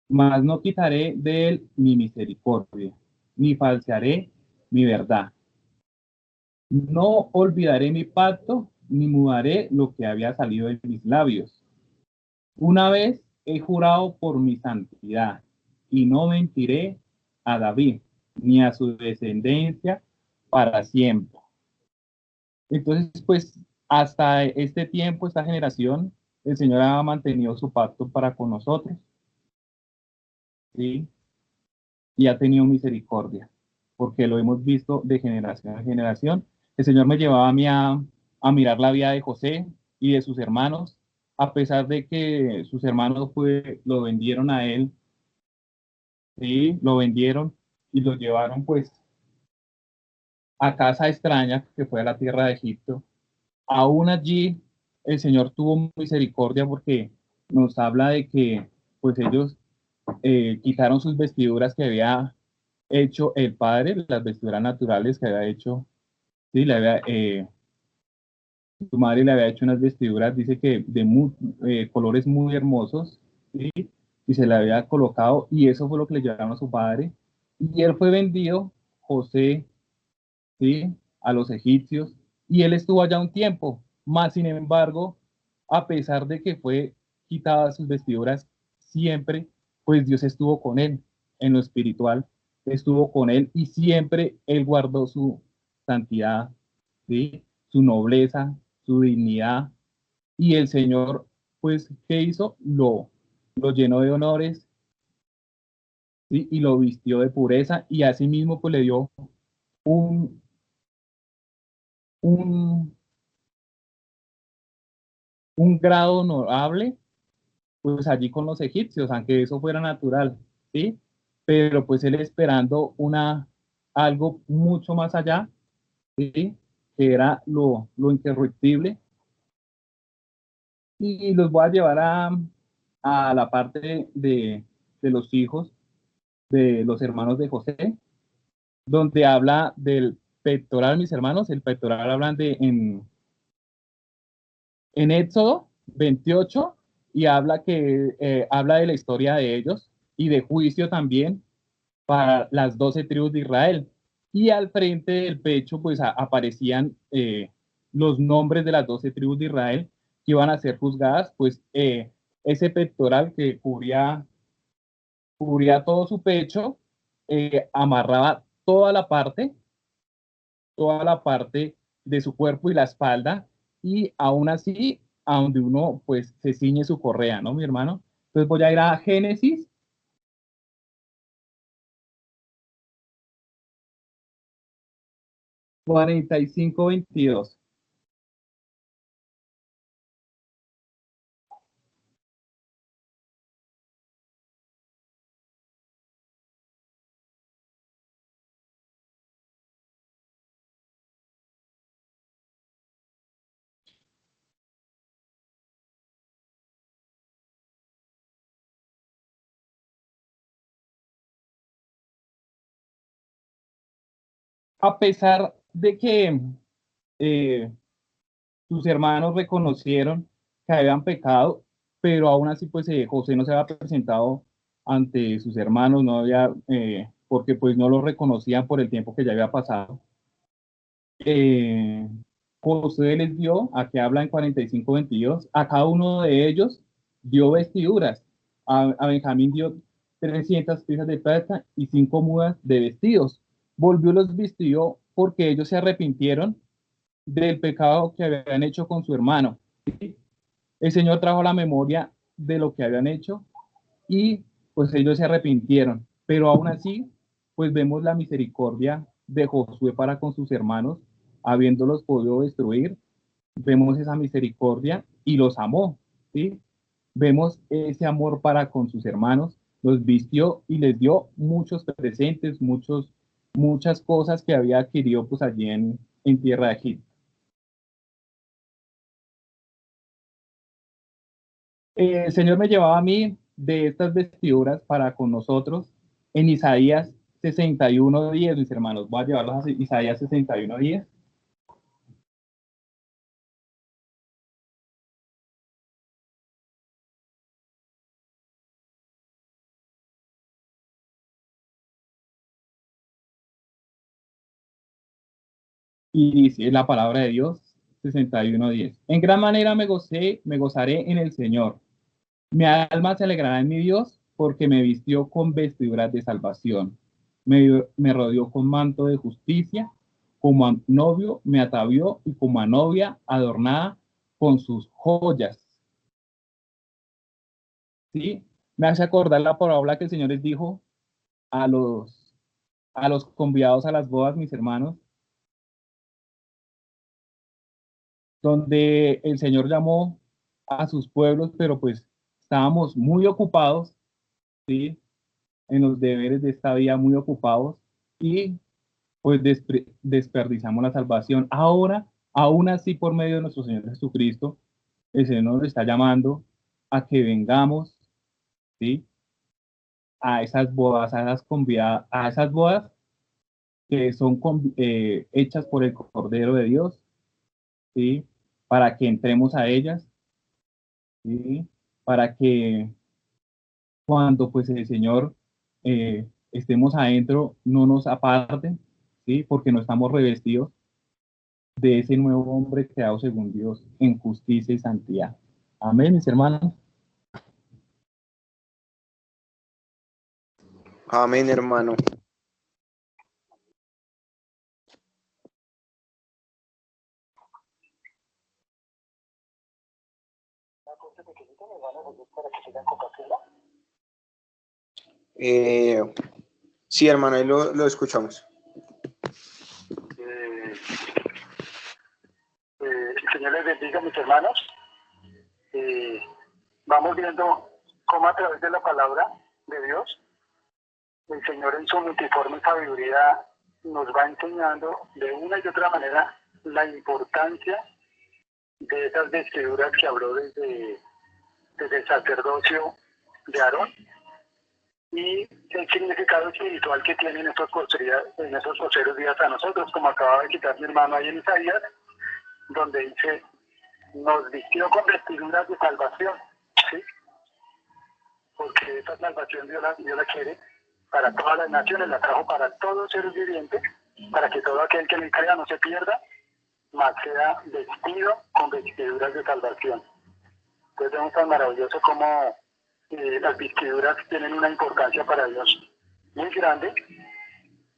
Mas no quitaré de él mi misericordia, ni falsearé mi verdad. No olvidaré mi pacto, ni mudaré lo que había salido de mis labios. Una vez he jurado por mi santidad, y no mentiré a David, ni a su descendencia para siempre. Entonces, pues, hasta este tiempo, esta generación, el Señor ha mantenido su pacto para con nosotros, ¿sí? Y ha tenido misericordia, porque lo hemos visto de generación en generación. El Señor me llevaba a mí a mirar la vida de José y de sus hermanos, a pesar de que sus hermanos lo vendieron a él, ¿sí? Lo vendieron y lo llevaron pues a casa extraña, que fue a la tierra de Egipto. Aún allí el Señor tuvo misericordia porque nos habla de que pues ellos quitaron sus vestiduras que había hecho el padre, las vestiduras naturales que había hecho, sí, su madre le había hecho unas vestiduras, dice que colores muy hermosos, ¿sí? Y se le había colocado, y eso fue lo que le llevaron a su padre. Y él fue vendido, José, ¿sí? A los egipcios, y él estuvo allá un tiempo, más sin embargo, a pesar de que fue quitada sus vestiduras, siempre, pues Dios estuvo con él en lo espiritual, estuvo con él y siempre él guardó su santidad, ¿sí? Su nobleza, su dignidad, y el Señor, pues, ¿qué hizo? Lo llenó de honores, ¿sí? Y lo vistió de pureza, y asimismo, pues, le dio un, un un grado honorable, pues allí con los egipcios, aunque eso fuera natural, ¿sí? Pero pues él esperando algo mucho más allá, ¿sí? Que era lo interrumpible. Y los voy a llevar a la parte de los hijos, de los hermanos de José, donde habla del pectoral, mis hermanos, el pectoral hablan en Éxodo 28 y habla de la historia de ellos y de juicio también para las 12 tribus de Israel. Y al frente del pecho pues aparecían los nombres de las 12 tribus de Israel que iban a ser juzgadas, pues ese pectoral que cubría todo su pecho, amarraba toda la parte de su cuerpo y la espalda, y aún así, a donde uno pues se ciñe su correa, ¿no, mi hermano? Entonces voy a ir a Génesis 45:22. A pesar de que eh, sus hermanos reconocieron que habían pecado, pero aún así pues José no se había presentado ante sus hermanos, no había, porque pues no lo reconocían por el tiempo que ya había pasado. Eh, José les dio, aquí habla en 45:22, a cada uno de ellos dio vestiduras. A Benjamín dio 300 piezas de plata y 5 mudas de vestidos. Volvió los vistió porque ellos se arrepintieron del pecado que habían hecho con su hermano. El Señor trajo la memoria de lo que habían hecho y pues ellos se arrepintieron. Pero aún así, pues vemos la misericordia de Josué para con sus hermanos, habiéndolos podido destruir. Vemos esa misericordia y los amó, ¿sí? Vemos ese amor para con sus hermanos, los vistió y les dio muchos presentes, muchas cosas que había adquirido pues allí en tierra de Egipto. El Señor me llevaba a mí de estas vestiduras para con nosotros en Isaías 61:10, mis hermanos. Voy a llevarlos a Isaías 61:10. Y dice la palabra de Dios, 61:10. En gran manera me gozaré en el Señor. Mi alma se alegrará en mi Dios, porque me vistió con vestiduras de salvación. Me rodeó con manto de justicia, como a novio me atavió y como a novia adornada con sus joyas. ¿Sí? Me hace acordar la parábola que el Señor les dijo a los convidados a las bodas, mis hermanos, donde el Señor llamó a sus pueblos, pero pues estábamos muy ocupados, ¿sí? En los deberes de esta vida, muy ocupados, y pues desperdiciamos la salvación. Ahora, aún así, por medio de nuestro Señor Jesucristo, el Señor nos está llamando a que vengamos, ¿sí? A esas bodas, a esas bodas que son hechas por el Cordero de Dios, ¿sí? Para que entremos a ellas, ¿sí? Para que cuando pues el Señor estemos adentro, no nos aparten, ¿sí? Porque no estamos revestidos de ese nuevo hombre creado según Dios en justicia y santidad. Amén, mis hermanos. Amén, hermano. Sí, hermano, ahí lo escuchamos. El Señor les bendiga, mis hermanos. Vamos viendo cómo a través de la palabra de Dios, el Señor en su multiforme sabiduría nos va enseñando de una y otra manera la importancia de esas vestiduras que habló desde el sacerdocio de Aarón y el significado espiritual que tienen en esos postreros días a nosotros, como acaba de citar mi hermano ahí en Isaías, donde dice, nos vistió con vestiduras de salvación, ¿sí? Porque esa salvación Dios la quiere para todas las naciones, la trajo para todos seres vivientes, para que todo aquel que le crea no se pierda, mas sea vestido con vestiduras de salvación. Entonces vemos tan maravilloso como las vestiduras tienen una importancia para Dios muy grande,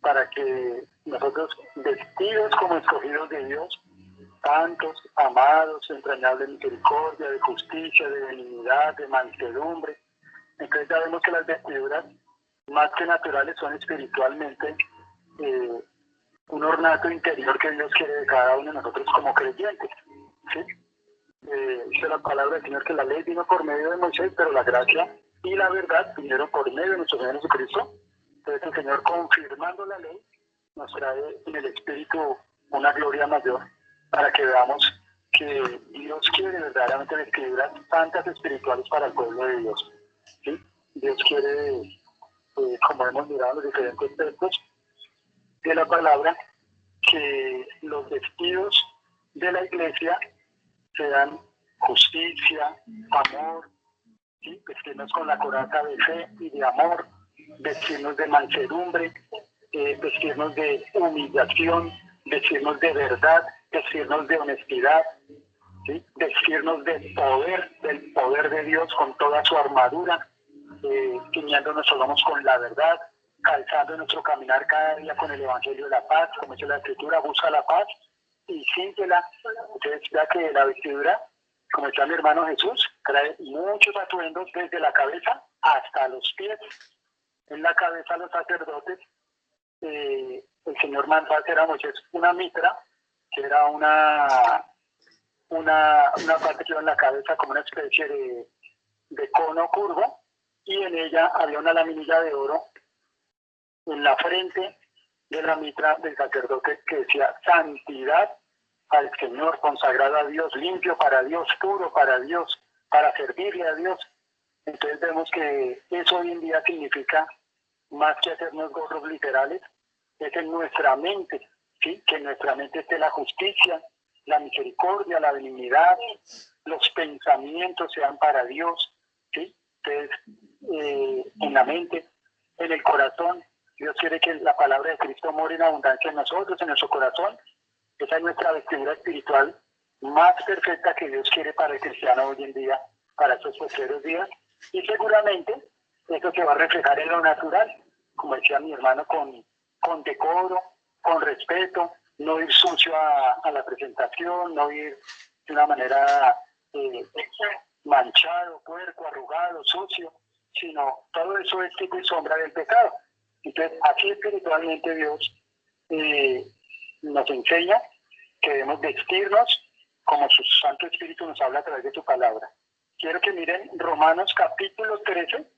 para que nosotros, vestidos como escogidos de Dios, santos, amados, entrañables de misericordia, de justicia, de benignidad, de mansedumbre. Entonces ya vemos que las vestiduras, más que naturales, son espiritualmente un ornato interior que Dios quiere de cada uno de nosotros como creyentes, ¿sí? Dice la palabra del Señor que la ley vino por medio de Moisés, pero la gracia y la verdad vinieron por medio de nuestro Señor Jesucristo. Entonces el Señor, confirmando la ley, nos trae en el Espíritu una gloria mayor para que veamos que Dios quiere verdaderamente vestiduras santas espirituales para el pueblo de Dios, ¿sí? Dios quiere, como hemos mirado en los diferentes textos de la palabra, que los vestidos de la iglesia sean justicia, amor, ¿sí? Vestirnos con la coraza de fe y de amor, vestirnos de mansedumbre, vestirnos de humillación, vestirnos de verdad, vestirnos de honestidad, ¿sí? Vestirnos del poder de Dios con toda su armadura, ciñendo nuestros lomos con la verdad, calzando nuestro caminar cada día con el Evangelio de la paz, como dice la Escritura, busca la paz y síguela. Entonces, ya que la vestidura, como decía mi hermano Jesús, trae muchos atuendos desde la cabeza hasta los pies. En la cabeza los sacerdotes, el Señor mandó a hacer a Moisés una mitra, que era una parte que iba en la cabeza como una especie de cono curvo, y en ella había una laminilla de oro en la frente de la mitra del sacerdote que decía santidad al Señor, consagrado a Dios, limpio para Dios, puro para Dios, para servirle a Dios. Entonces vemos que eso hoy en día significa, más que hacernos gorros literales, es en nuestra mente, ¿sí? Que en nuestra mente esté la justicia, la misericordia, la benignidad, los pensamientos sean para Dios, ¿sí? Entonces, en la mente, en el corazón, Dios quiere que la palabra de Cristo more en abundancia en nosotros, en nuestro corazón, Esa es nuestra vestidura espiritual más perfecta que Dios quiere para el cristiano hoy en día, para estos postreros días. Y seguramente eso se va a reflejar en lo natural, como decía mi hermano, con decoro, con respeto, no ir sucio a la presentación, no ir de una manera manchado, puerco, arrugado, sucio, sino todo eso es tipo y sombra del pecado. Entonces, así espiritualmente Dios nos enseña que debemos vestirnos como su Santo Espíritu nos habla a través de su palabra. Quiero que miren Romanos capítulo 13.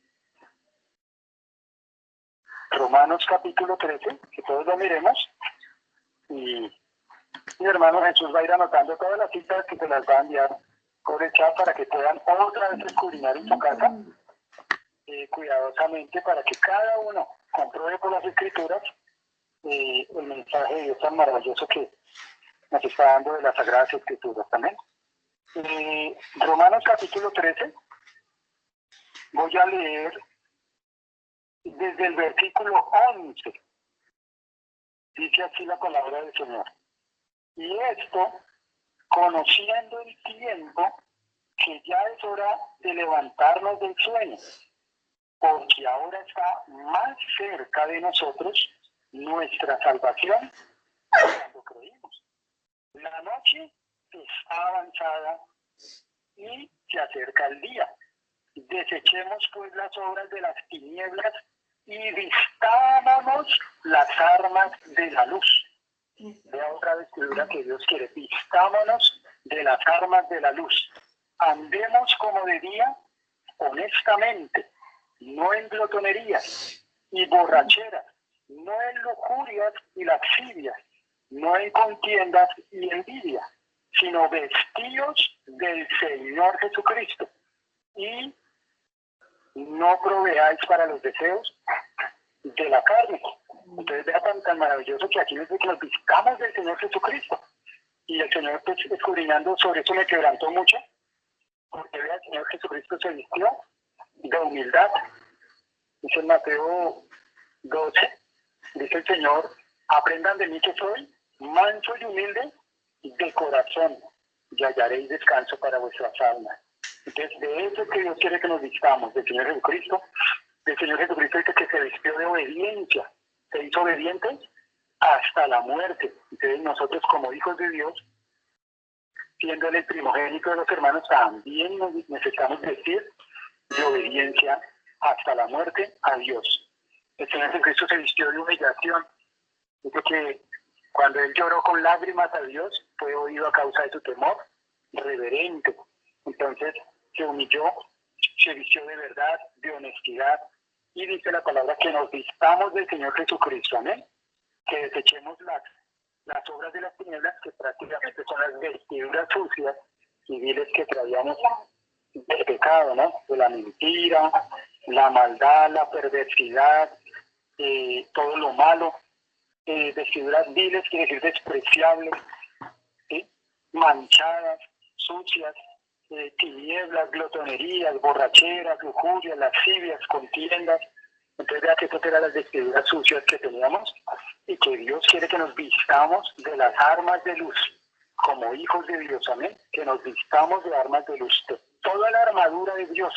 Romanos capítulo 13, que todos lo miremos. Y mi hermano Jesús va a ir anotando todas las citas que se las va a enviar por el chat para que puedan otra vez escudriñar en su casa cuidadosamente, para que cada uno compruebe por las escrituras el mensaje de Dios tan maravilloso que nos está dando de las Sagradas Escrituras también. Romanos capítulo 13, voy a leer desde el versículo 11. Dice así la palabra del Señor. Y esto, conociendo el tiempo, que ya es hora de levantarnos del sueño, porque ahora está más cerca de nosotros nuestra salvación cuando creímos. La noche está avanzada y se acerca el día. Desechemos pues las obras de las tinieblas y vistámonos las armas de la luz. Vea otra vestidura que Dios quiere. Vistámonos de las armas de la luz. Andemos como de día, honestamente, no en glotonerías y borracheras, no en lujurias y lascivias, no en contiendas y envidia, sino vestidos del Señor Jesucristo. Y no proveáis para los deseos de la carne. Entonces vea tan maravilloso que aquí nos dice que nos vistamos del Señor Jesucristo. Y el Señor, pues, escudriñando sobre eso, me quebrantó mucho, porque vea, el Señor Jesucristo se vistió de humildad. Dice en Mateo 12, dice el Señor, aprendan de mí que soy manso y humilde de corazón, y hallaréis descanso para vuestras almas. Entonces, de eso que Dios quiere que nos vistamos, del Señor Jesucristo. El Señor Jesucristo dice que se vistió de obediencia, se hizo obediente hasta la muerte. Entonces, nosotros como hijos de Dios, siendo el primogénito de los hermanos, también nos necesitamos vestir de obediencia hasta la muerte a Dios. El Señor Jesucristo se vistió de humillación. Dice que cuando Él lloró con lágrimas a Dios, fue oído a causa de su temor reverente. Entonces, se humilló, se vistió de verdad, de honestidad, y dice la palabra que nos vistamos del Señor Jesucristo, amén, que desechemos las obras de las tinieblas, que prácticamente son las vestiduras sucias y viles que traíamos del pecado, ¿no? De la mentira, la maldad, la perversidad, todo lo malo, vestiduras viles, quiere decir despreciables, ¿sí? Manchadas, sucias, tinieblas, glotonerías, borracheras, lujurias, lascivias, contiendas. Entonces vea que estas eran las vestiduras sucias que teníamos, y que Dios quiere que nos vistamos de las armas de luz, como hijos de Dios, amén, que nos vistamos de armas de luz, de toda la armadura de Dios,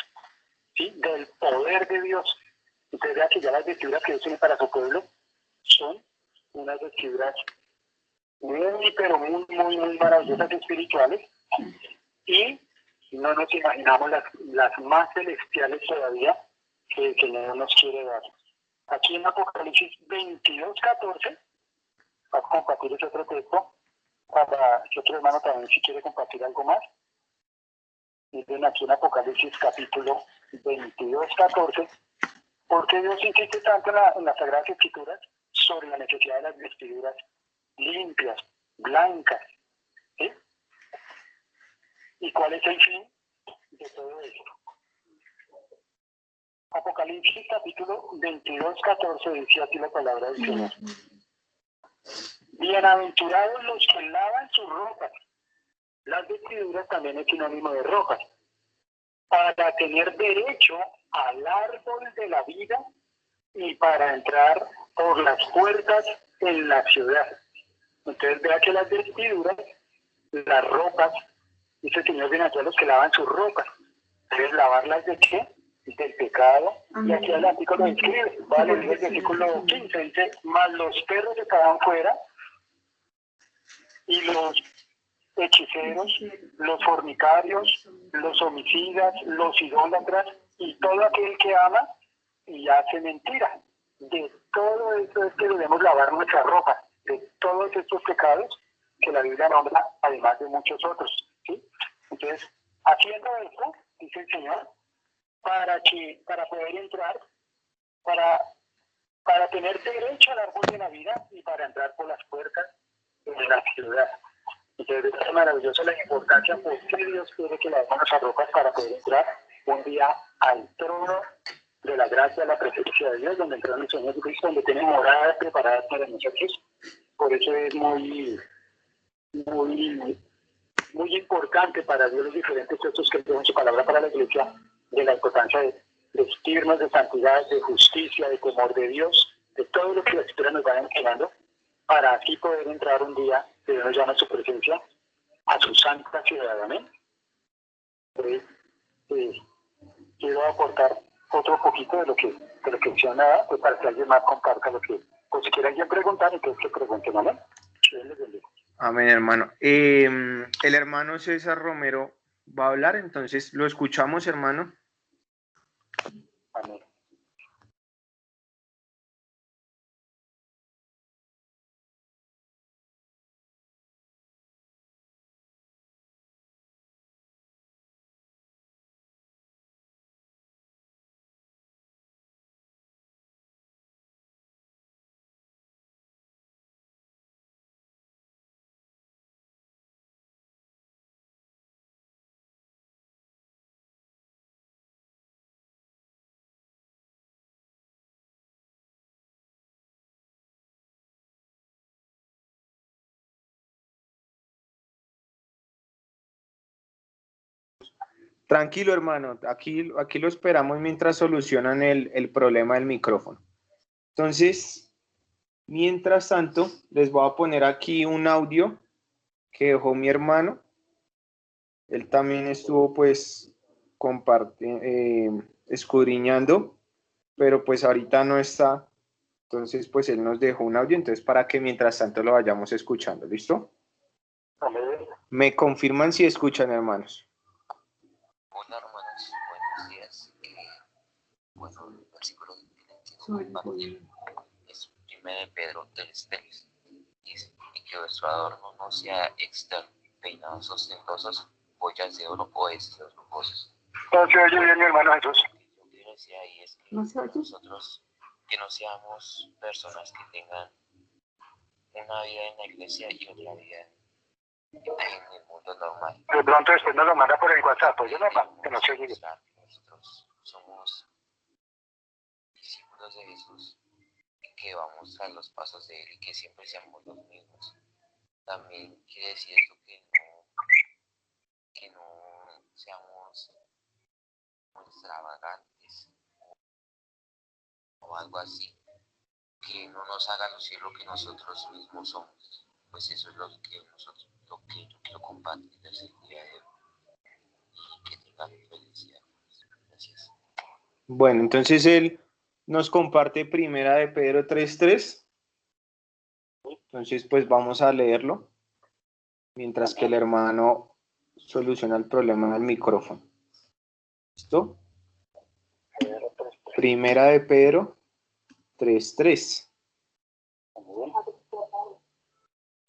¿sí? Del poder de Dios. Entonces vea que ya las vestiduras que Dios tiene para su pueblo son unas vestiduras muy, pero muy, muy, muy maravillosas espirituales, y no nos imaginamos las más celestiales todavía que el Señor nos quiere dar. Aquí en Apocalipsis 22:14, va a compartir ese otro texto, para que otro hermano también si quiere compartir algo más. Miren aquí en Apocalipsis capítulo 22:14, porque Dios insiste tanto en las Sagradas Escrituras sobre la necesidad de las vestiduras limpias, blancas, ¿sí? ¿Y cuál es el fin de todo esto? Apocalipsis capítulo 22:14 dice así la palabra del Señor. Bienaventurados los que lavan sus ropas. Las vestiduras también es sinónimo de ropas, para tener derecho al árbol de la vida y para entrar por las puertas en la ciudad. Entonces vea que las vestiduras, las ropas, dice el Señor bienaventurado los que lavan sus ropas. Entonces, ¿lavarlas de qué? Del pecado. Y aquí adelante lo describe, vale, el versículo 15 dice, mas los perros estaban fuera, y los hechiceros, los fornicarios, los homicidas, los idólatras, y todo aquel que ama y hace mentira. De todo eso es que debemos lavar nuestra ropa, de todos estos pecados que la Biblia nombra, además de muchos otros, ¿sí? Entonces, haciendo esto, dice el Señor, para poder entrar, para tener derecho al árbol de la vida y para entrar por las puertas de la ciudad. Entonces, es maravilloso la importancia porque Dios quiere que lavemos nuestras ropas para poder entrar un día al trono de la gracia, la presencia de Dios, donde entró el Señor Jesucristo, donde tiene moradas preparadas para nosotros. Por eso es muy importante para Dios los diferentes textos que tienen su palabra para la iglesia, de la importancia de vestirnos de santidad, de justicia, de temor de Dios, de todo lo que la Escritura nos va enseñando, para así poder entrar un día, que Dios nos llama a su presencia, a su santa ciudad. Amén. Entonces, quiero aportar otro poquito de lo que se me da, pues para que alguien más comparta lo que, pues si quiere alguien preguntar, entonces que pregunten, ¿amén? Amén, hermano. El hermano César Romero va a hablar, entonces lo escuchamos, hermano. Amén. Tranquilo, hermano, aquí lo esperamos mientras solucionan el problema del micrófono. Entonces, mientras tanto, les voy a poner aquí un audio que dejó mi hermano. Él también estuvo, pues, escudriñando, pero pues ahorita no está. Entonces, pues, él nos dejó un audio, entonces, para que mientras tanto lo vayamos escuchando, ¿listo? Amén. Me confirman si escuchan, hermanos. Hola, hermanos, buenos días. Bueno, el versículo que quiero compartir es 1 Pedro 3:3. Dice que vuestro adorno no sea externo, peinados ostentosos, joyas de oro o vestidos lujosos. No se oye bien, mi hermano Jesús. Lo que yo decía ahí es que nosotros, que no seamos personas que tengan una vida en la iglesia y otra vida en el mundo normal. De pronto después nos lo manda por el WhatsApp, pues yo normal, que no se oye bien. Nosotros somos discípulos de Jesús, que vamos tras los pasos de Él y que siempre seamos los mismos. También quiere decir esto que no seamos extravagantes o algo así, que no nos haga lucir lo que nosotros mismos somos. Pues eso es lo que yo quiero compartir desde el día de hoy y que tengan felicidad. Gracias. Bueno, entonces él nos comparte primera de Pedro 3:3. Entonces, pues vamos a leerlo mientras que el hermano soluciona el problema del micrófono. ¿Listo? Primera de Pedro 3:3.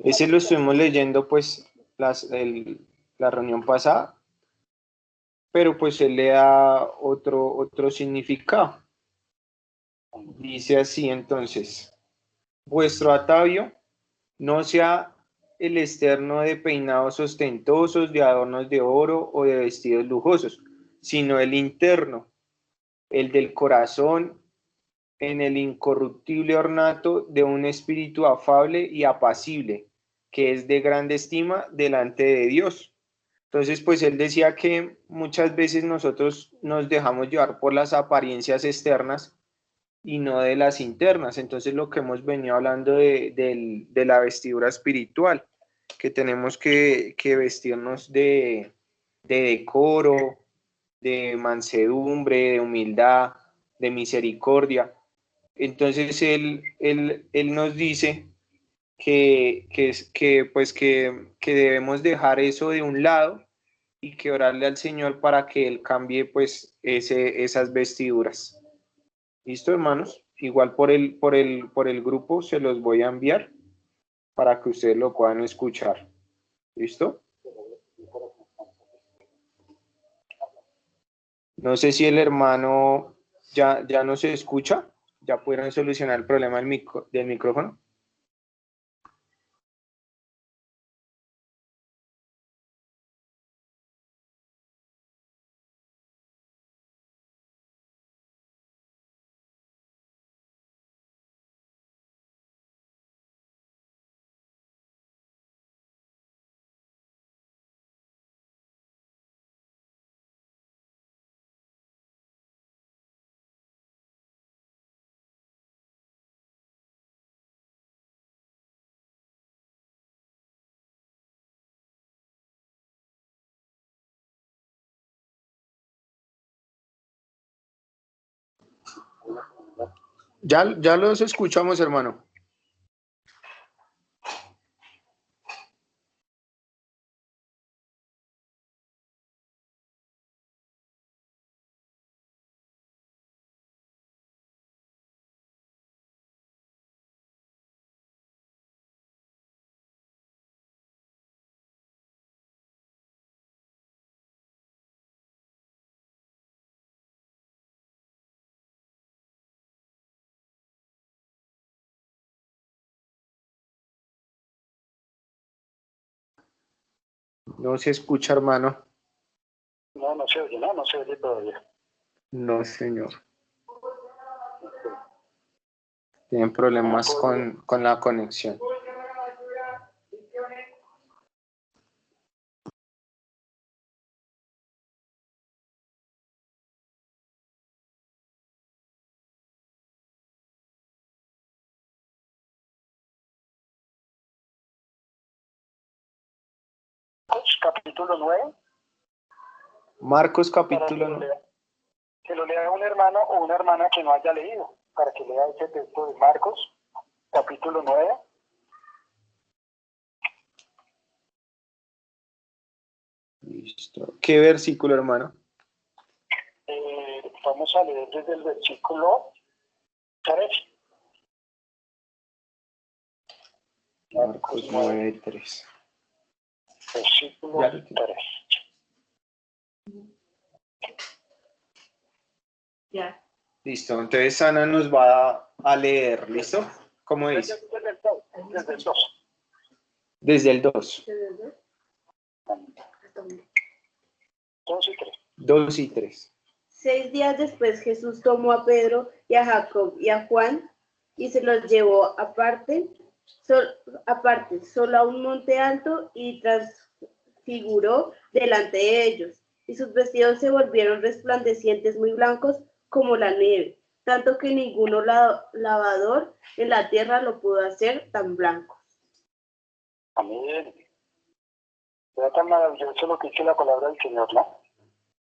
Ese lo estuvimos leyendo pues la reunión pasada, pero pues él le da otro significado. Dice así entonces: vuestro atavío no sea el externo de peinados ostentosos, de adornos de oro o de vestidos lujosos, sino el interno, el del corazón, en el incorruptible ornato de un espíritu afable y apacible, que es de grande estima delante de Dios. Entonces, pues él decía que muchas veces nosotros nos dejamos llevar por las apariencias externas y no de las internas. Entonces lo que hemos venido hablando de la vestidura espiritual, que tenemos que vestirnos de decoro, de mansedumbre, de humildad, de misericordia. Entonces él nos dice que debemos dejar eso de un lado y que orarle al Señor para que Él cambie pues esas vestiduras. ¿Listo, hermanos? Igual por el grupo se los voy a enviar para que ustedes lo puedan escuchar. ¿Listo? No sé si el hermano ya no se escucha, ya pudieron solucionar el problema del micrófono. Ya los escuchamos, hermano. No se escucha, hermano. No se oye, no se oye todavía. No, señor. Tienen problemas con la conexión. Capítulo 9. Marcos capítulo 9. Que lo lea un hermano o una hermana que no haya leído, para que lea ese texto de Marcos, capítulo 9. Listo. ¿Qué versículo, hermano? Vamos a leer desde el versículo 3. Marcos 9:3. Versículo 3. Ya. Listo. Entonces Ana nos va a leer. ¿Listo? ¿Cómo dice? Desde el 2. Desde el 2. 2 y 3. 2 y 3. 6 días después Jesús tomó a Pedro y a Jacob y a Juan y se los llevó aparte, solo a un monte alto y transfiguró delante de ellos. Y sus vestidos se volvieron resplandecientes, muy blancos como la nieve, tanto que ninguno lavador en la tierra lo pudo hacer tan blanco. Amén. Era tan maravilloso lo que dice la palabra del Señor, ¿no?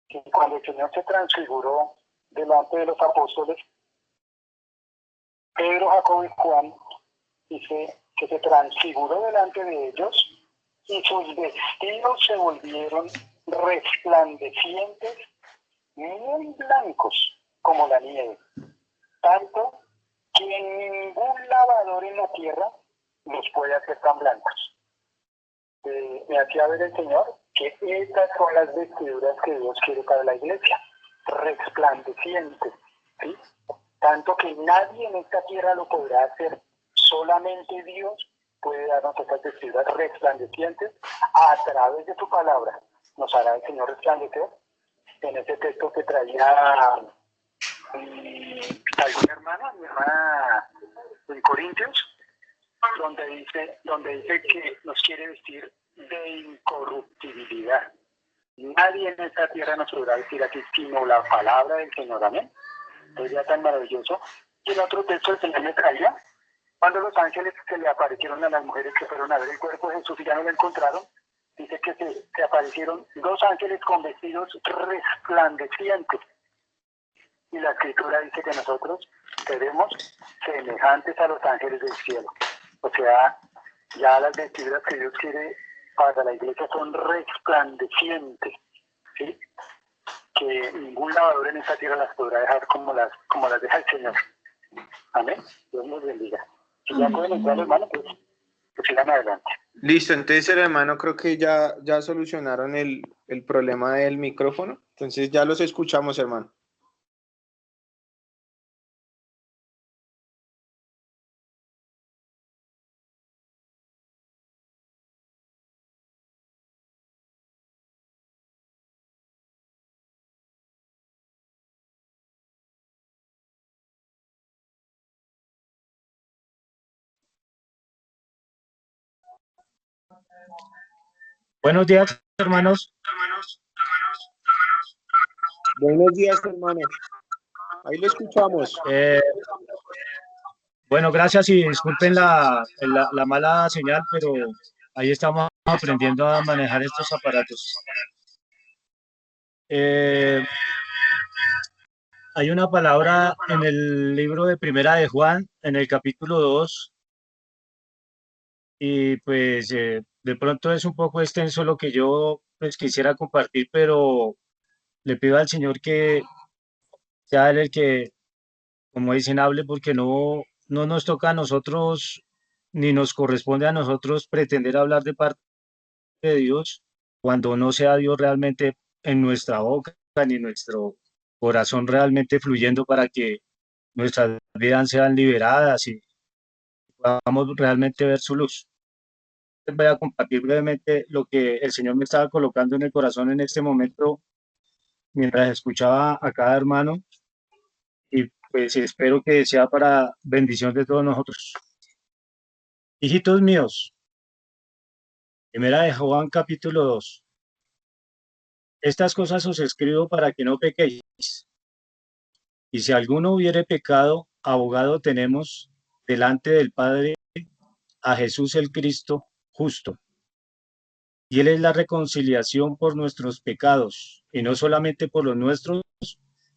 Que cuando el Señor se transfiguró delante de los apóstoles, Pedro, Jacob y Juan, dice que se transfiguró delante de ellos y sus vestidos se volvieron resplandecientes, muy blancos como la nieve, tanto que ningún lavador en la tierra los puede hacer tan blancos. Me hacía ver el Señor que estas son las vestiduras que Dios quiere para la iglesia, resplandecientes, ¿sí? Tanto que nadie en esta tierra lo podrá hacer, solamente Dios puede darnos estas vestiduras resplandecientes a través de su palabra. Nos hará el Señor resplandecer. En ese texto que traía alguna hermana, mi hermana en Corintios, donde dice que nos quiere vestir de incorruptibilidad. Nadie en esta tierra nos podrá decir aquí sino la palabra del Señor. Amén. Entonces ya tan maravilloso Y en otro texto el Señor me traía, cuando los ángeles se le aparecieron a las mujeres que fueron a ver el cuerpo de Jesús y ya no lo encontraron, dice que se aparecieron dos ángeles con vestidos resplandecientes. Y la escritura dice que nosotros seremos semejantes a los ángeles del cielo. O sea, ya las vestiduras que Dios quiere para la iglesia son resplandecientes, ¿sí? Que ningún lavador en esta tierra las podrá dejar como las deja el Señor. Amén. Dios nos bendiga. Si ya pueden entrar, hermano, pues sigan adelante. Listo, entonces hermano, creo que ya solucionaron el problema del micrófono. Entonces ya los escuchamos, hermano. Buenos días, hermanos. Buenos días, hermano. Ahí lo escuchamos. Bueno, gracias y disculpen la mala señal, pero ahí estamos aprendiendo a manejar estos aparatos. Hay una palabra en el libro de Primera de Juan, en el capítulo 2, y pues de pronto es un poco extenso lo que yo pues quisiera compartir, pero le pido al Señor que sea Él el que, como dicen, hable, porque no nos toca a nosotros, ni nos corresponde a nosotros pretender hablar de parte de Dios cuando no sea Dios realmente en nuestra boca, ni nuestro corazón realmente fluyendo para que nuestras vidas sean liberadas y podamos realmente ver su luz. Voy a compartir brevemente lo que el Señor me estaba colocando en el corazón en este momento mientras escuchaba a cada hermano, y pues espero que sea para bendición de todos nosotros. Hijitos míos, Primera de Juan capítulo 2. Estas cosas os escribo para que no pequéis. Y si alguno hubiere pecado, abogado tenemos delante del Padre a Jesús el Cristo justo. Y Él es la reconciliación por nuestros pecados, y no solamente por los nuestros,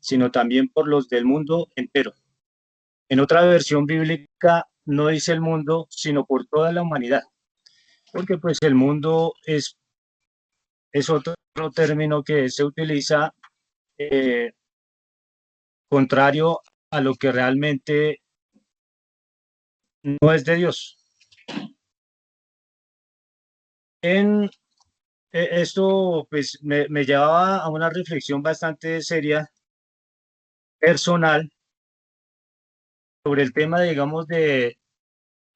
sino también por los del mundo entero. En otra versión bíblica no dice el mundo, sino por toda la humanidad, porque pues el mundo es otro término que se utiliza contrario a lo que realmente no es de Dios. Esto pues me llevaba a una reflexión bastante seria, personal, sobre el tema, digamos, de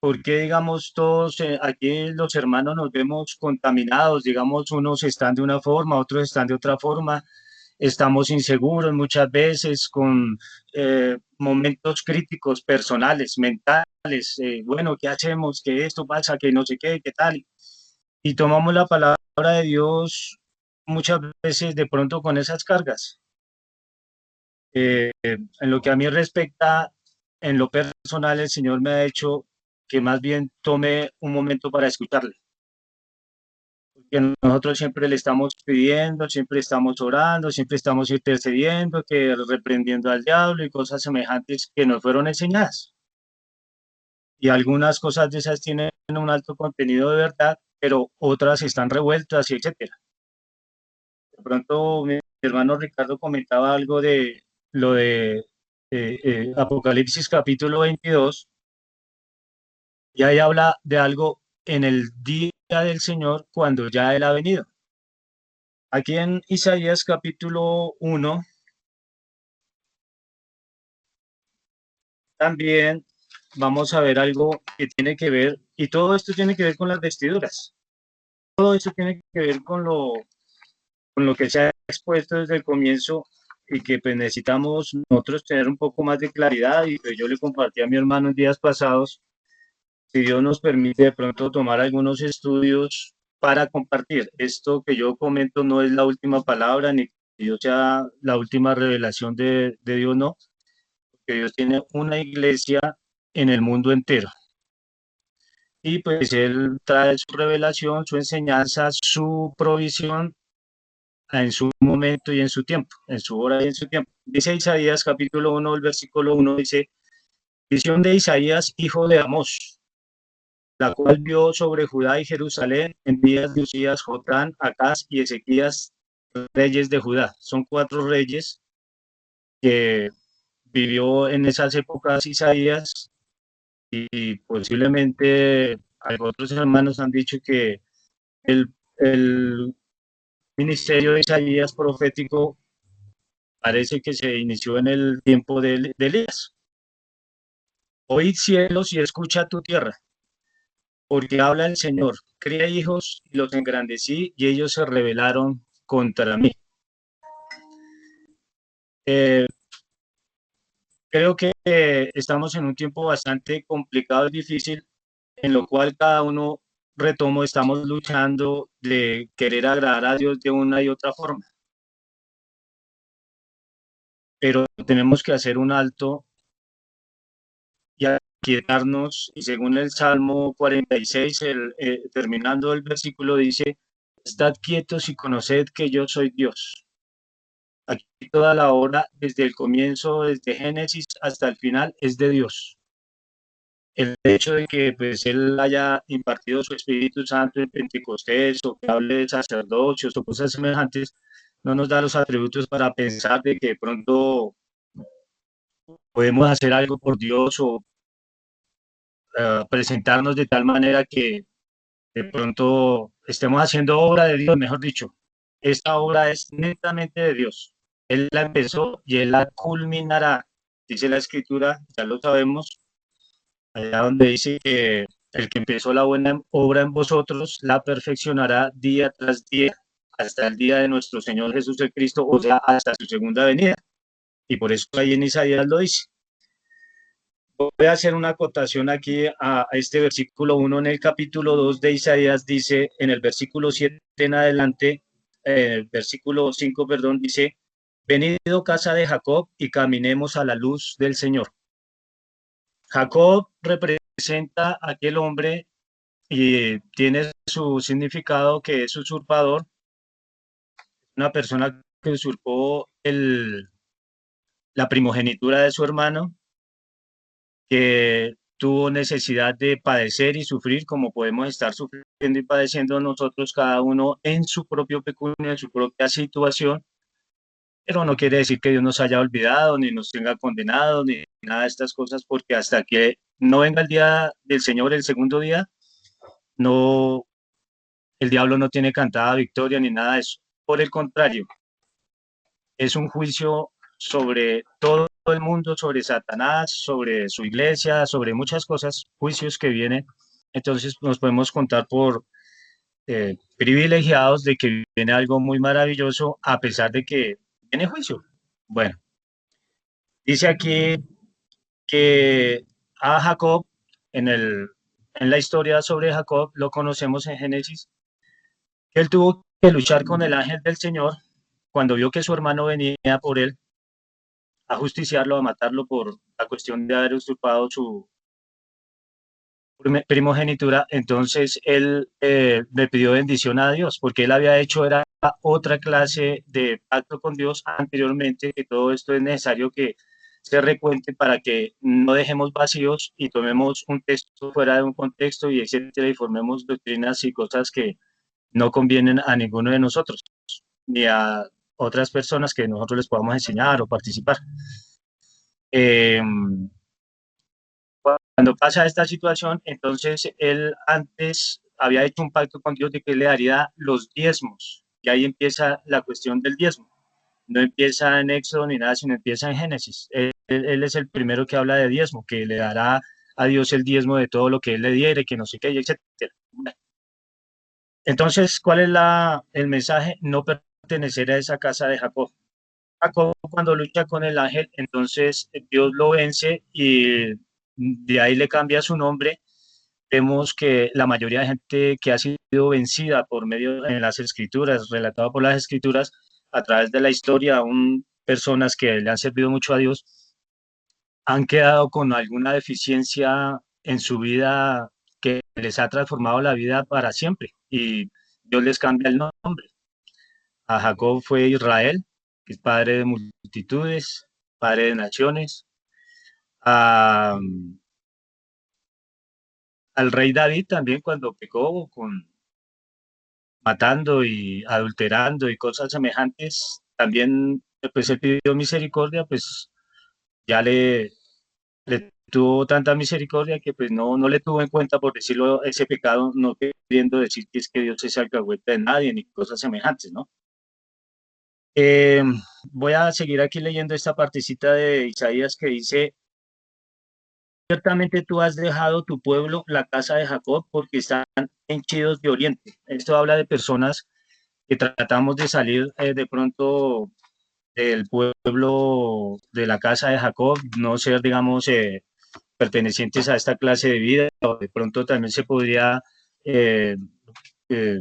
por qué, digamos, todos aquí los hermanos nos vemos contaminados, digamos, unos están de una forma, otros están de otra forma, estamos inseguros muchas veces con momentos críticos personales, mentales, bueno, ¿qué hacemos? ¿Qué esto pasa? ¿Qué no sé qué? ¿Qué tal? Y tomamos la palabra de Dios muchas veces de pronto con esas cargas. En lo que a mí respecta, en lo personal, el Señor me ha hecho que más bien tome un momento para escucharle. Porque nosotros siempre le estamos pidiendo, siempre estamos orando, siempre estamos intercediendo, que reprendiendo al diablo y cosas semejantes que nos fueron enseñadas. Y algunas cosas de esas tienen un alto contenido de verdad, pero otras están revueltas y etcétera. De pronto mi hermano Ricardo comentaba algo de lo de Apocalipsis capítulo 22, y ahí habla de algo en el día del Señor cuando ya Él ha venido. Aquí en Isaías capítulo 1 también vamos a ver algo que tiene que ver, y todo esto tiene que ver con las vestiduras. Todo esto tiene que ver con lo que se ha expuesto desde el comienzo, y que pues necesitamos nosotros tener un poco más de claridad. Y pues yo le compartí a mi hermano en días pasados, si Dios nos permite de pronto tomar algunos estudios para compartir. Esto que yo comento no es la última palabra, ni que yo sea la última revelación de Dios, no. que Dios tiene una iglesia en el mundo entero. Y pues Él trae su revelación, su enseñanza, su provisión en su momento y en su tiempo, en su hora y en su tiempo. Dice Isaías capítulo 1, el versículo 1, dice, visión de Isaías, hijo de Amós, la cual vio sobre Judá y Jerusalén en días de Usías, Jotán, Acaz y Ezequías, reyes de Judá. Son 4 reyes que vivió en esas épocas Isaías, y posiblemente otros hermanos han dicho que el ministerio de Isaías profético parece que se inició en el tiempo de Elías. Oíd cielos y escucha tu tierra, porque habla el Señor. Cría hijos y los engrandecí y ellos se rebelaron contra mí. Creo que estamos en un tiempo bastante complicado y difícil, en lo cual cada uno, retomo, estamos luchando de querer agradar a Dios de una y otra forma. Pero tenemos que hacer un alto y aquietarnos, y según el Salmo 46, terminando el versículo, dice, estad quietos y conoced que yo soy Dios. Aquí toda la obra, desde el comienzo, desde Génesis hasta el final, es de Dios. El hecho de que pues, Él haya impartido su Espíritu Santo en Pentecostés, o que hable de sacerdocios o cosas semejantes, no nos da los atributos para pensar de que de pronto podemos hacer algo por Dios, o presentarnos de tal manera que de pronto estemos haciendo obra de Dios, mejor dicho. Esta obra es netamente de Dios. Él la empezó y Él la culminará. Dice la Escritura, ya lo sabemos, allá donde dice que el que empezó la buena obra en vosotros la perfeccionará día tras día hasta el día de nuestro Señor Jesús el Cristo, o sea, hasta su segunda venida. Y por eso ahí en Isaías lo dice. Voy a hacer una acotación aquí a este versículo 1. En el capítulo 2 de Isaías dice, en el versículo 7 en adelante, versículo 5, perdón, dice, venid, casa de Jacob, y caminemos a la luz del Señor. Jacob representa a aquel hombre y tiene su significado, que es usurpador, una persona que usurpó la primogenitura de su hermano, que tuvo necesidad de padecer y sufrir como podemos estar sufriendo y padeciendo nosotros, cada uno en su propio pecunio, en su propia situación, pero no quiere decir que Dios nos haya olvidado, ni nos tenga condenados, ni nada de estas cosas, porque hasta que no venga el día del Señor, el segundo día, no, el diablo no tiene cantada victoria ni nada de eso. Por el contrario, es un juicio sobre todo el mundo, sobre Satanás, sobre su iglesia, sobre muchas cosas, juicios que vienen. Entonces nos podemos contar por privilegiados de que viene algo muy maravilloso, a pesar de que viene juicio. Bueno, dice aquí que a Jacob, en la historia sobre Jacob, lo conocemos en Génesis, que él tuvo que luchar con el ángel del Señor cuando vio que su hermano venía por él a justiciarlo, a matarlo por la cuestión de haber usurpado su primogenitura. Entonces él le pidió bendición a Dios, porque él había hecho era otra clase de pacto con Dios anteriormente, que todo esto es necesario que se recuente para que no dejemos vacíos y tomemos un texto fuera de un contexto y etcétera, y formemos doctrinas y cosas que no convienen a ninguno de nosotros, ni a otras personas que nosotros les podamos enseñar o participar. Cuando pasa esta situación, entonces él antes había hecho un pacto con Dios de que le daría los diezmos, y ahí empieza la cuestión del diezmo. No empieza en Éxodo ni nada, sino empieza en Génesis. Él es el primero que habla de diezmo, que le dará a Dios el diezmo de todo lo que él le diere, que no sé qué, etc. Entonces, ¿cuál es el mensaje? No pertenecer a esa casa de Jacob. Jacob, cuando lucha con el ángel, entonces Dios lo vence y de ahí le cambia su nombre. Vemos que la mayoría de gente que ha sido vencida por medio en las escrituras, relatado por las escrituras, a través de la historia, personas que le han servido mucho a Dios, han quedado con alguna deficiencia en su vida que les ha transformado la vida para siempre y Dios les cambia el nombre. A Jacob fue Israel, que es padre de multitudes, padre de naciones. A, al rey David también cuando pecó con matando y adulterando y cosas semejantes, también pues él pidió misericordia, pues ya le tuvo tanta misericordia que pues no le tuvo en cuenta, por decirlo, ese pecado, no queriendo decir que es que Dios es alcahueta de nadie ni cosas semejantes, ¿no? Eh, Voy a seguir aquí leyendo esta partecita de Isaías que dice, ciertamente tú has dejado tu pueblo, la casa de Jacob, porque están henchidos de oriente. Esto habla de personas que tratamos de salir de pronto del pueblo de la casa de Jacob, no ser, digamos, pertenecientes a esta clase de vida, o de pronto también se podría eh, eh,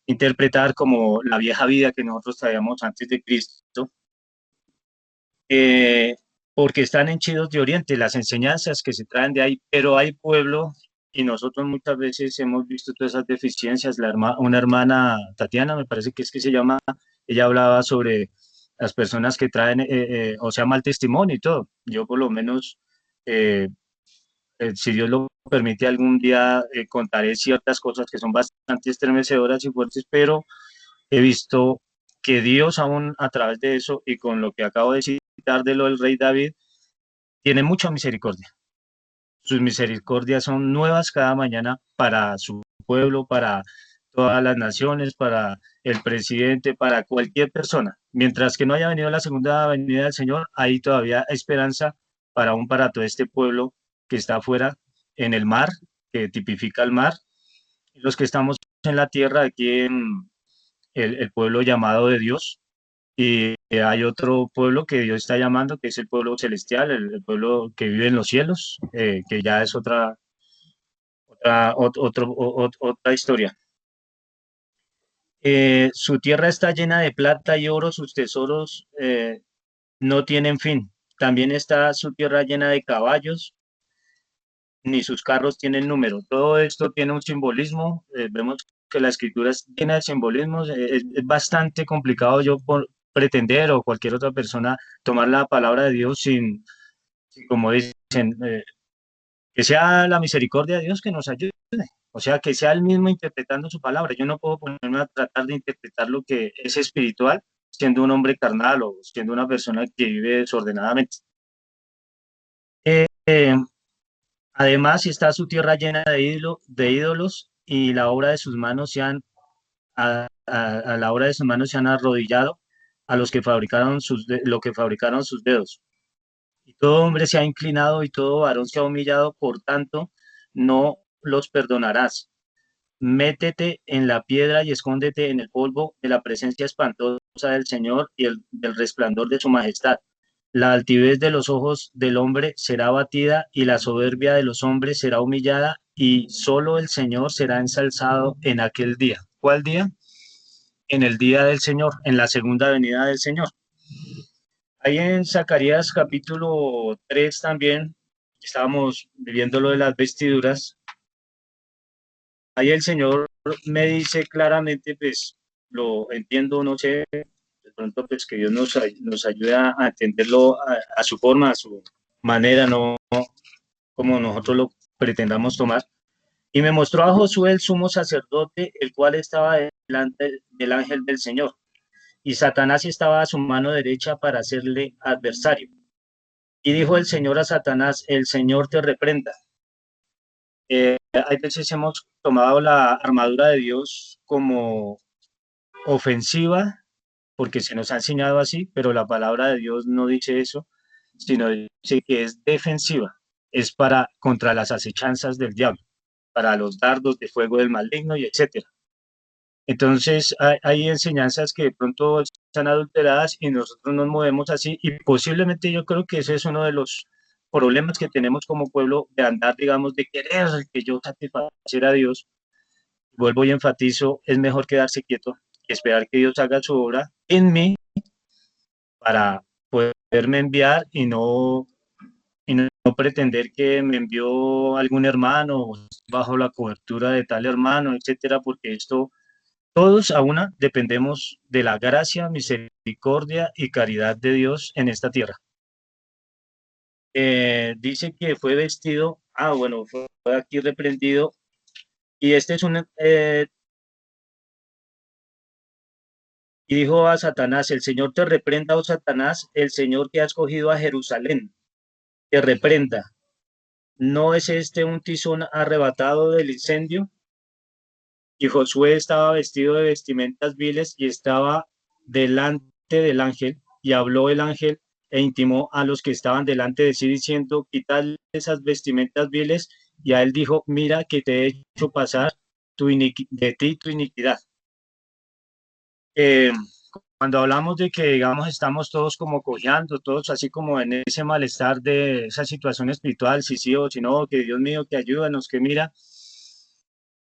interpretar como la vieja vida que nosotros traíamos antes de Cristo, eh, porque están henchidos de oriente, las enseñanzas que se traen de ahí, pero hay pueblo y nosotros muchas veces hemos visto todas esas deficiencias. Una hermana, Tatiana, me parece que es que se llama, ella hablaba sobre las personas que traen, o sea, mal testimonio y todo. Yo por lo menos, eh, si Dios lo permite, algún día contaré ciertas cosas que son bastante estremecedoras y fuertes, pero he visto que Dios aún a través de eso y con lo que acabo de citar de lo del rey David, tiene mucha misericordia. Sus misericordias son nuevas cada mañana para su pueblo, para todas las naciones, para el presidente, para cualquier persona. Mientras que no haya venido la segunda venida del Señor, hay todavía esperanza para todo este pueblo que está afuera en el mar, que tipifica el mar, los que estamos en la tierra, aquí en el pueblo llamado de Dios, y hay otro pueblo que Dios está llamando, que es el pueblo celestial, el pueblo que vive en los cielos, que ya es otra historia. Su tierra está llena de plata y oro, sus tesoros no tienen fin. También está su tierra llena de caballos, ni sus carros tienen número. Todo esto tiene un simbolismo. Vemos que la escritura es llena de simbolismos. Es bastante complicado yo por pretender o cualquier otra persona tomar la palabra de Dios sin como dicen, que sea la misericordia de Dios que nos ayude. O sea, que sea él mismo interpretando su palabra. Yo no puedo ponerme a tratar de interpretar lo que es espiritual siendo un hombre carnal o siendo una persona que vive desordenadamente. Eh, Además, está su tierra llena de ídolos y la obra de sus manos a la obra de sus manos se han arrodillado a los que fabricaron lo que fabricaron sus dedos. Y todo hombre se ha inclinado y todo varón se ha humillado, por tanto, no los perdonarás. Métete en la piedra y escóndete en el polvo de la presencia espantosa del Señor y del resplandor de su majestad. La altivez de los ojos del hombre será abatida y la soberbia de los hombres será humillada y solo el Señor será ensalzado en aquel día. ¿Cuál día? En el día del Señor, en la segunda venida del Señor. Ahí en Zacarías capítulo 3 también estábamos viendo lo de las vestiduras. Ahí el Señor me dice claramente, pues lo entiendo, no sé, de pronto pues que Dios nos ayude a entenderlo a su forma, a su manera, no como nosotros lo pretendamos tomar. Y me mostró a Josué el sumo sacerdote, el cual estaba delante del ángel del Señor, y Satanás estaba a su mano derecha para hacerle adversario. Y dijo el Señor a Satanás, el Señor te reprenda. Hay veces hemos tomado la armadura de Dios como ofensiva, porque se nos ha enseñado así, pero la palabra de Dios no dice eso, sino dice que es defensiva, es para contra las acechanzas del diablo, para los dardos de fuego del maligno y etcétera. Entonces hay enseñanzas que de pronto están adulteradas y nosotros nos movemos así y posiblemente yo creo que ese es uno de los problemas que tenemos como pueblo de andar, digamos, de querer que yo satisfacer a Dios. Vuelvo y enfatizo, es mejor quedarse quieto y esperar que Dios haga su obra en mí para poderme enviar y no no pretender que me envió algún hermano bajo la cobertura de tal hermano, etcétera, porque esto, todos a una dependemos de la gracia, misericordia y caridad de Dios en esta tierra. Dice que fue vestido, bueno, fue aquí reprendido, y este es y dijo a Satanás: el Señor te reprenda, oh Satanás, el Señor que ha escogido a Jerusalén, te reprenda. ¿No es este un tizón arrebatado del incendio? Y Josué estaba vestido de vestimentas viles y estaba delante del ángel, y habló el ángel e intimó a los que estaban delante de sí, diciendo: quitad esas vestimentas viles. Y a él dijo: mira que te he hecho pasar de ti tu iniquidad. Cuando hablamos de que, digamos, estamos todos como cojeando, todos así como en ese malestar de esa situación espiritual, si sí o si no, que Dios mío, que ayúdanos, que mira,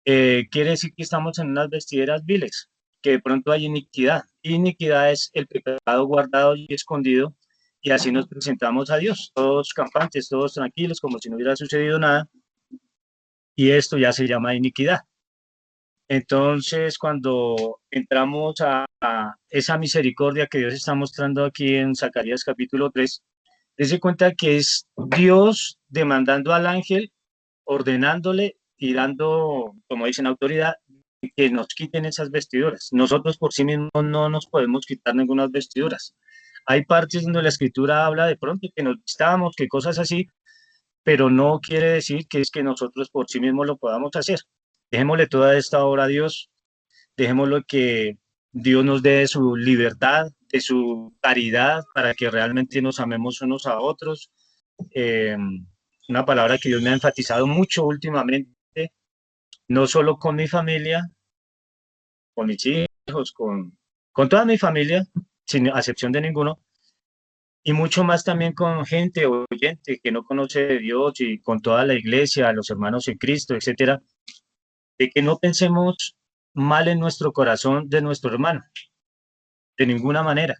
quiere decir que estamos en unas vestideras viles, que de pronto hay iniquidad. Iniquidad es el pecado guardado y escondido, y así nos presentamos a Dios, todos campantes, todos tranquilos, como si no hubiera sucedido nada, y esto ya se llama iniquidad. Entonces, cuando entramos a esa misericordia que Dios está mostrando aquí en Zacarías capítulo 3, dése cuenta que es Dios demandando al ángel, ordenándole y dando, como dicen, autoridad, que nos quiten esas vestiduras. Nosotros por sí mismos no nos podemos quitar ninguna vestiduras. Hay partes donde la escritura habla de pronto que nos vistábamos, que cosas así, pero no quiere decir que es que nosotros por sí mismos lo podamos hacer. Dejémosle toda esta obra a Dios, dejémoslo que Dios nos dé su libertad, de su caridad, para que realmente nos amemos unos a otros. Una palabra que Dios me ha enfatizado mucho últimamente, no solo con mi familia, con mis hijos, con toda mi familia, sin excepción de ninguno, y mucho más también con gente oyente que no conoce de Dios, y con toda la iglesia, los hermanos en Cristo, etcétera, de que no pensemos mal en nuestro corazón de nuestro hermano, de ninguna manera.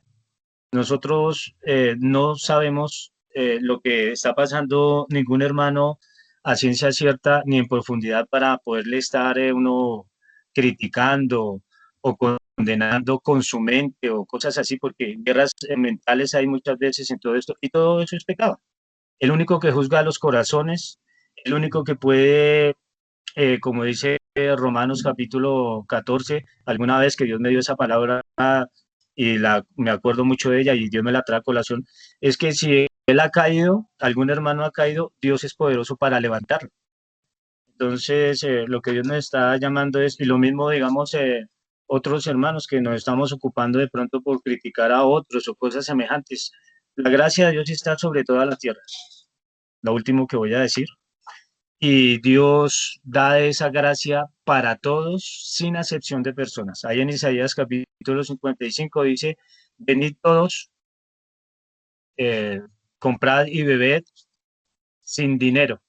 Nosotros no sabemos lo que está pasando ningún hermano a ciencia cierta ni en profundidad para poderle estar uno criticando o condenando con su mente o cosas así, porque guerras mentales hay muchas veces en todo esto, y todo eso es pecado. El único que juzga los corazones, el único que puede, como dice Romanos capítulo 14, alguna vez que Dios me dio esa palabra y me acuerdo mucho de ella y Dios me la trae a colación, es que si él ha caído, algún hermano ha caído, Dios es poderoso para levantarlo. Entonces, lo que Dios nos está llamando es, y lo mismo, digamos, otros hermanos que nos estamos ocupando de pronto por criticar a otros o cosas semejantes. La gracia de Dios está sobre toda la tierra. Lo último que voy a decir. Y Dios da esa gracia para todos, sin acepción de personas. Ahí en Isaías capítulo 55 dice: venid todos, comprad y bebed sin dinero.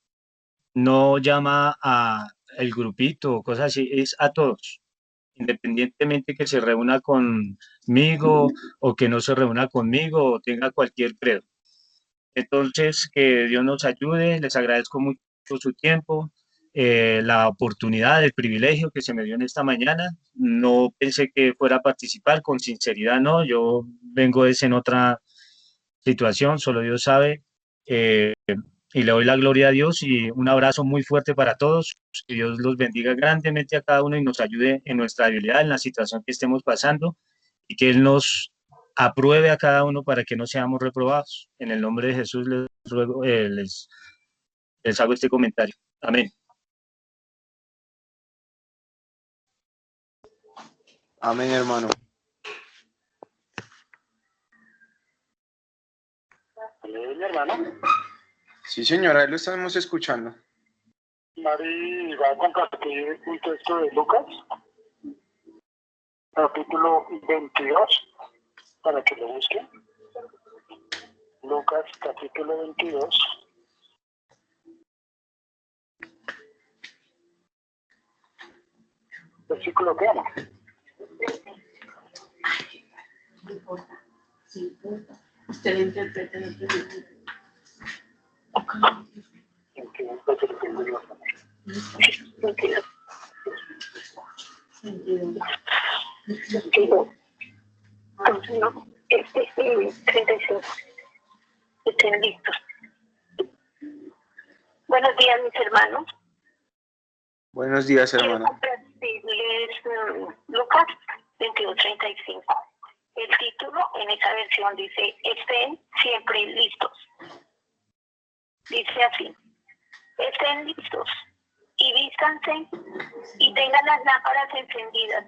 No llama a el grupito o cosas así, es a todos, independientemente que se reúna conmigo o que no se reúna conmigo o tenga cualquier credo. Entonces, que Dios nos ayude, les agradezco mucho su tiempo, la oportunidad, el privilegio que se me dio en esta mañana. No pensé que fuera a participar, con sinceridad, no, yo vengo en otra situación, solo Dios sabe, y le doy la gloria a Dios y un abrazo muy fuerte para todos. Que Dios los bendiga grandemente a cada uno y nos ayude en nuestra debilidad, en la situación que estemos pasando, y que Él nos apruebe a cada uno para que no seamos reprobados. En el nombre de Jesús les ruego, les hago este comentario. Amén. Amén, hermano. ¿Mi hermano? Sí, señora, ahí lo estamos escuchando. Mari va a compartir un texto de Lucas, capítulo 22, para que lo busquen. Lucas, capítulo 22. Versículo que ama. No importa, sí importa. Usted interpreta el 35. Estén listos. Buenos días, mis hermanos. Buenos días, Quiero hermana. compartirles Lucas 22:35. El título en esa versión dice: estén siempre listos. Dice así: estén listos y vístanse y tengan las lámparas encendidas.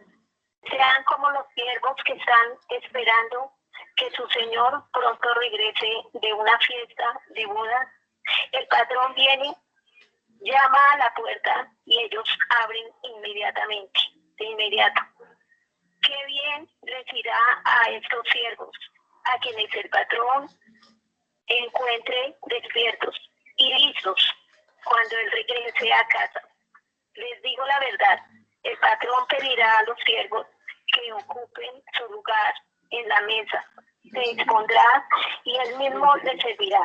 Sean como los siervos que están esperando que su señor pronto regrese de una fiesta de bodas. El patrón viene, llama a la puerta y ellos abren inmediatamente, de inmediato. Qué bien les irá a estos siervos, a quienes el patrón encuentre despiertos y listos cuando él regrese a casa. Les digo la verdad, el patrón pedirá a los siervos que ocupen su lugar en la mesa, se dispondrá y él mismo les servirá.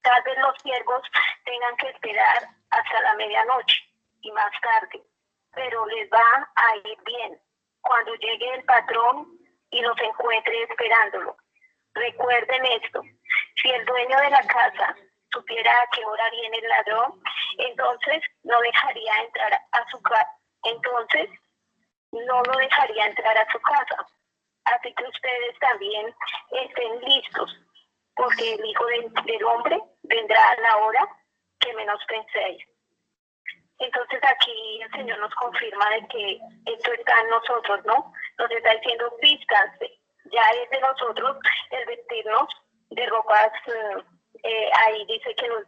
Tal vez los siervos tengan que esperar hasta la medianoche y más tarde, pero les va a ir bien cuando llegue el patrón y los encuentre esperándolo. Recuerden esto: si el dueño de la casa supiera a qué hora viene el ladrón, entonces no dejaría entrar a su casa. Entonces no lo dejaría entrar a su casa. Así que ustedes también estén listos, porque el Hijo del Hombre vendrá a la hora que menos penséis. Entonces aquí el Señor nos confirma de que esto está en nosotros, ¿no? Nos está diciendo: vístanse. Ya es de nosotros el vestirnos de ropas, ahí dice que nos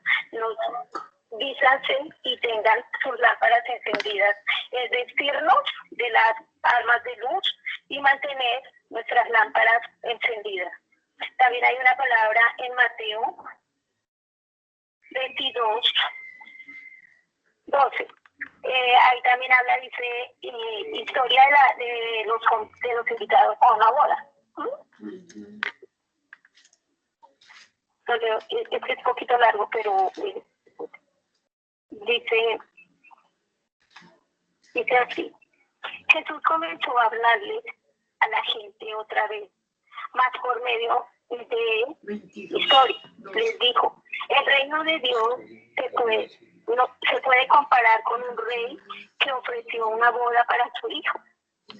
vístanse y tengan sus lámparas encendidas. Es vestirnos de las armas de luz y mantener nuestras lámparas encendidas. También hay una palabra en Mateo 22:12. Ahí también habla, dice, historia de los invitados a una boda. Es poquito largo, pero dice así: Jesús comenzó a hablarles a la gente otra vez, más por medio de historia. Les dijo: el reino de Dios se puede comparar con un rey que ofreció una boda para su hijo.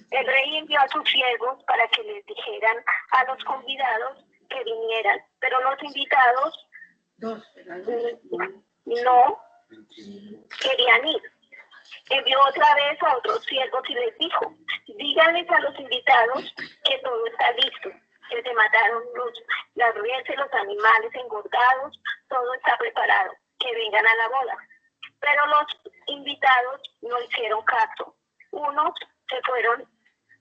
El rey envió a sus siervos para que les dijeran a los convidados que vinieran, pero los invitados no querían ir. Envió otra vez a otros siervos y les dijo: díganles a los invitados que todo está listo, que se mataron las reses, los animales engordados, todo está preparado, que vengan a la boda. Pero los invitados no hicieron caso. Unos se fueron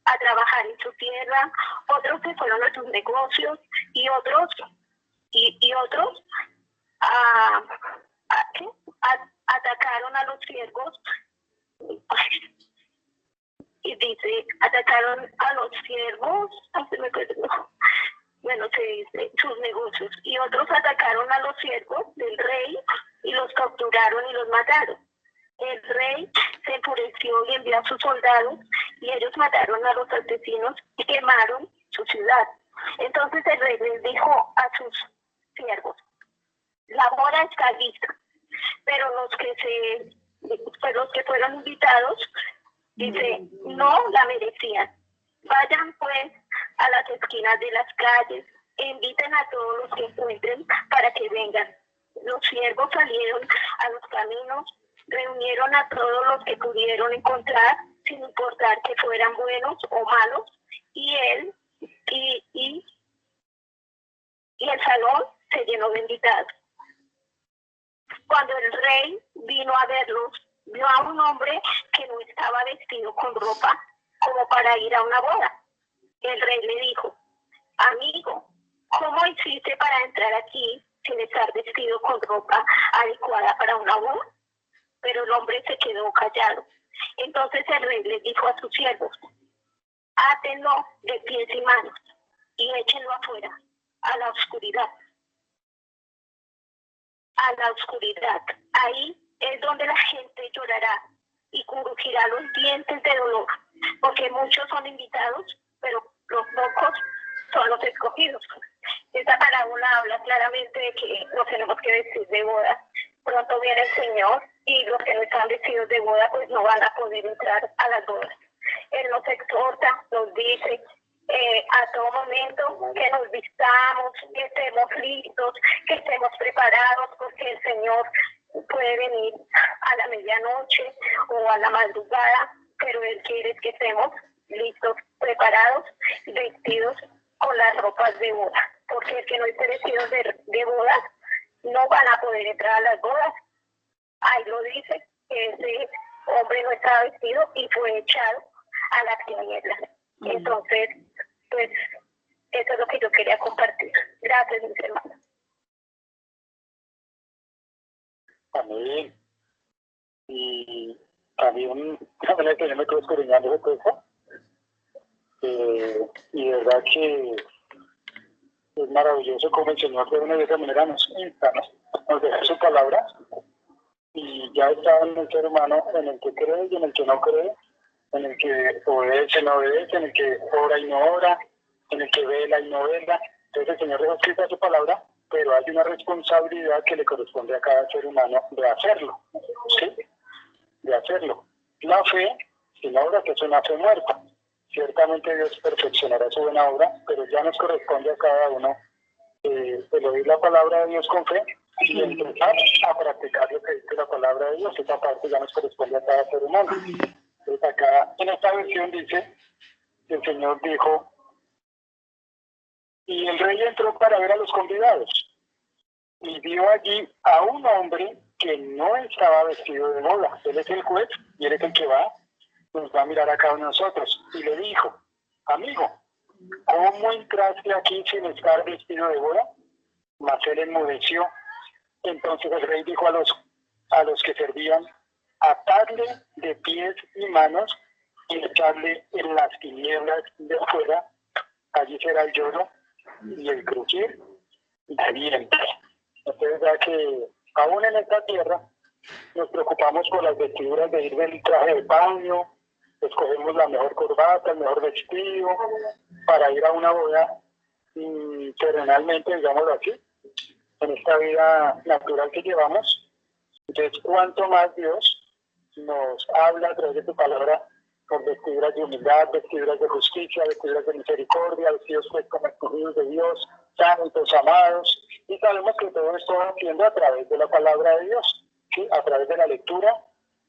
a trabajar en su tierra, otros se fueron a sus negocios y otros atacaron a los siervos. Y dice: atacaron a los siervos, se dice sus negocios, y otros atacaron a los siervos del rey y los capturaron y los mataron. El rey se enfureció y envió a sus soldados, y ellos mataron a los asesinos y quemaron su ciudad. Entonces el rey les dijo a sus siervos: la boda está lista, pero los que fueron invitados, dice, no la merecían. Vayan pues a las esquinas de las calles e inviten a todos los que encuentren para que vengan. Los siervos salieron a los caminos, reunieron a todos los que pudieron encontrar, sin importar que fueran buenos o malos, y el salón se llenó de invitados. Cuando el rey vino a verlos, vio a un hombre que no estaba vestido con ropa como para ir a una boda. El rey le dijo: amigo, ¿cómo hiciste para entrar aquí sin estar vestido con ropa adecuada para una boda? Pero el hombre se quedó callado. Entonces el rey le dijo a sus siervos: átenlo de pies y manos y échenlo afuera, a la oscuridad. a la oscuridad. Ahí es donde la gente llorará y crujirá los dientes de dolor, porque muchos son invitados, pero los pocos son los escogidos. Esta parábola habla claramente de que nos tenemos que vestir de boda. Pronto viene el Señor y los que no están vestidos de boda pues no van a poder entrar a las bodas. Él nos exhorta, nos dice a todo momento que nos vistamos, que estemos listos, que estemos preparados, porque el Señor puede venir a la medianoche o a la madrugada, pero Él quiere que estemos listos, preparados, vestidos con las ropas de boda, porque el que no esté vestido de boda no van a poder entrar a las bodas. Ahí lo dice, que ese hombre no estaba vestido y fue echado a la tiniebla. Entonces, pues, eso es lo que yo quería compartir. Gracias, mis hermanos. Amén. Y también yo me quedo escudriñando esa cosa. Y de verdad que es maravilloso como el Señor de una y de otra manera nos insta, nos deja su palabra, y ya está en el ser humano, en el que cree y en el que no cree, en el que obedece y no obedece, en el que ora y no ora, en el que vela y no vela. Entonces el Señor deja escrita su palabra, pero hay una responsabilidad que le corresponde a cada ser humano de hacerlo, ¿sí? De hacerlo. La fe sin obra, que es una fe muerta. Ciertamente Dios perfeccionará su buena obra, pero ya nos corresponde a cada uno el oír la palabra de Dios con fe y empezar a practicar lo que dice la palabra de Dios. Esa parte ya nos corresponde a cada ser humano. Entonces acá en esta versión dice, el Señor dijo, y el rey entró para ver a los convidados y vio allí a un hombre que no estaba vestido de boda. Él es el juez y él es el que nos va a mirar a cada uno de nosotros. Y le dijo, amigo, ¿cómo entraste aquí sin estar vestido de boda? Mas él enmudeció. Entonces el rey dijo a los que servían, atadle de pies y manos y echarle en las tinieblas de afuera. Allí será el lloro y el crujir de dientes. Entonces, ya que aún en esta tierra nos preocupamos por las vestiduras de ir del traje de baño, escogemos la mejor corbata, el mejor vestido para ir a una boda terrenalmente, digámoslo así, en esta vida natural que llevamos. Entonces, cuanto más Dios nos habla a través de tu palabra por vestiduras de humildad, vestiduras de justicia, vestiduras de misericordia, vestidos pues como escogidos de Dios, santos, amados, y sabemos que todo esto va haciendo a través de la palabra de Dios, ¿sí? A través de la lectura.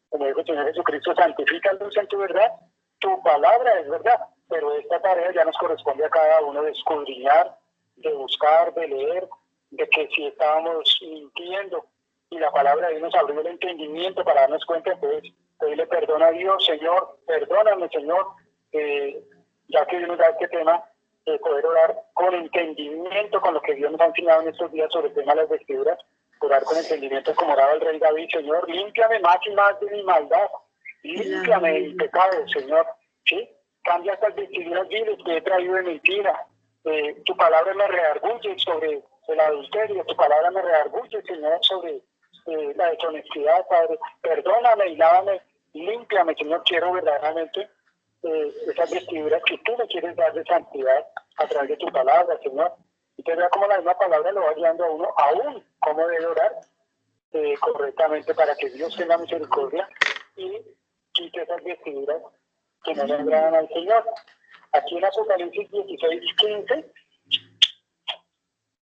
Como dijo el Señor Jesucristo, santifícalos en tu verdad, tu palabra es verdad, pero esta tarea ya nos corresponde a cada uno de escudriñar, de buscar, de leer, de que si estábamos mintiendo y la palabra de Dios nos abrió el entendimiento para darnos cuenta, entonces pedirle perdón a Dios, Señor, perdóname, Señor, ya que Dios nos da este tema, poder orar con entendimiento, con lo que Dios nos ha enseñado en estos días sobre el tema de las vestiduras, orar con entendimiento como oraba el rey David, Señor, límpiame más y más de mi maldad, límpiame de mi pecado, Señor, ¿sí? Cambia estas vestiduras viles que he traído de mentira, tu palabra me redarguye sobre el adulterio, tu palabra me redarguye, Señor, sobre la deshonestidad, Padre, perdóname y lávame, límpiame, Señor, quiero verdaderamente esas vestiduras que tú me quieres dar de santidad a través de tu palabra, Señor. Y te vea como la misma palabra lo va guiando a uno, aún cómo debe orar correctamente para que Dios tenga misericordia y quite esas vestiduras que no le agradan al Señor. Aquí en Apocalipsis 16:15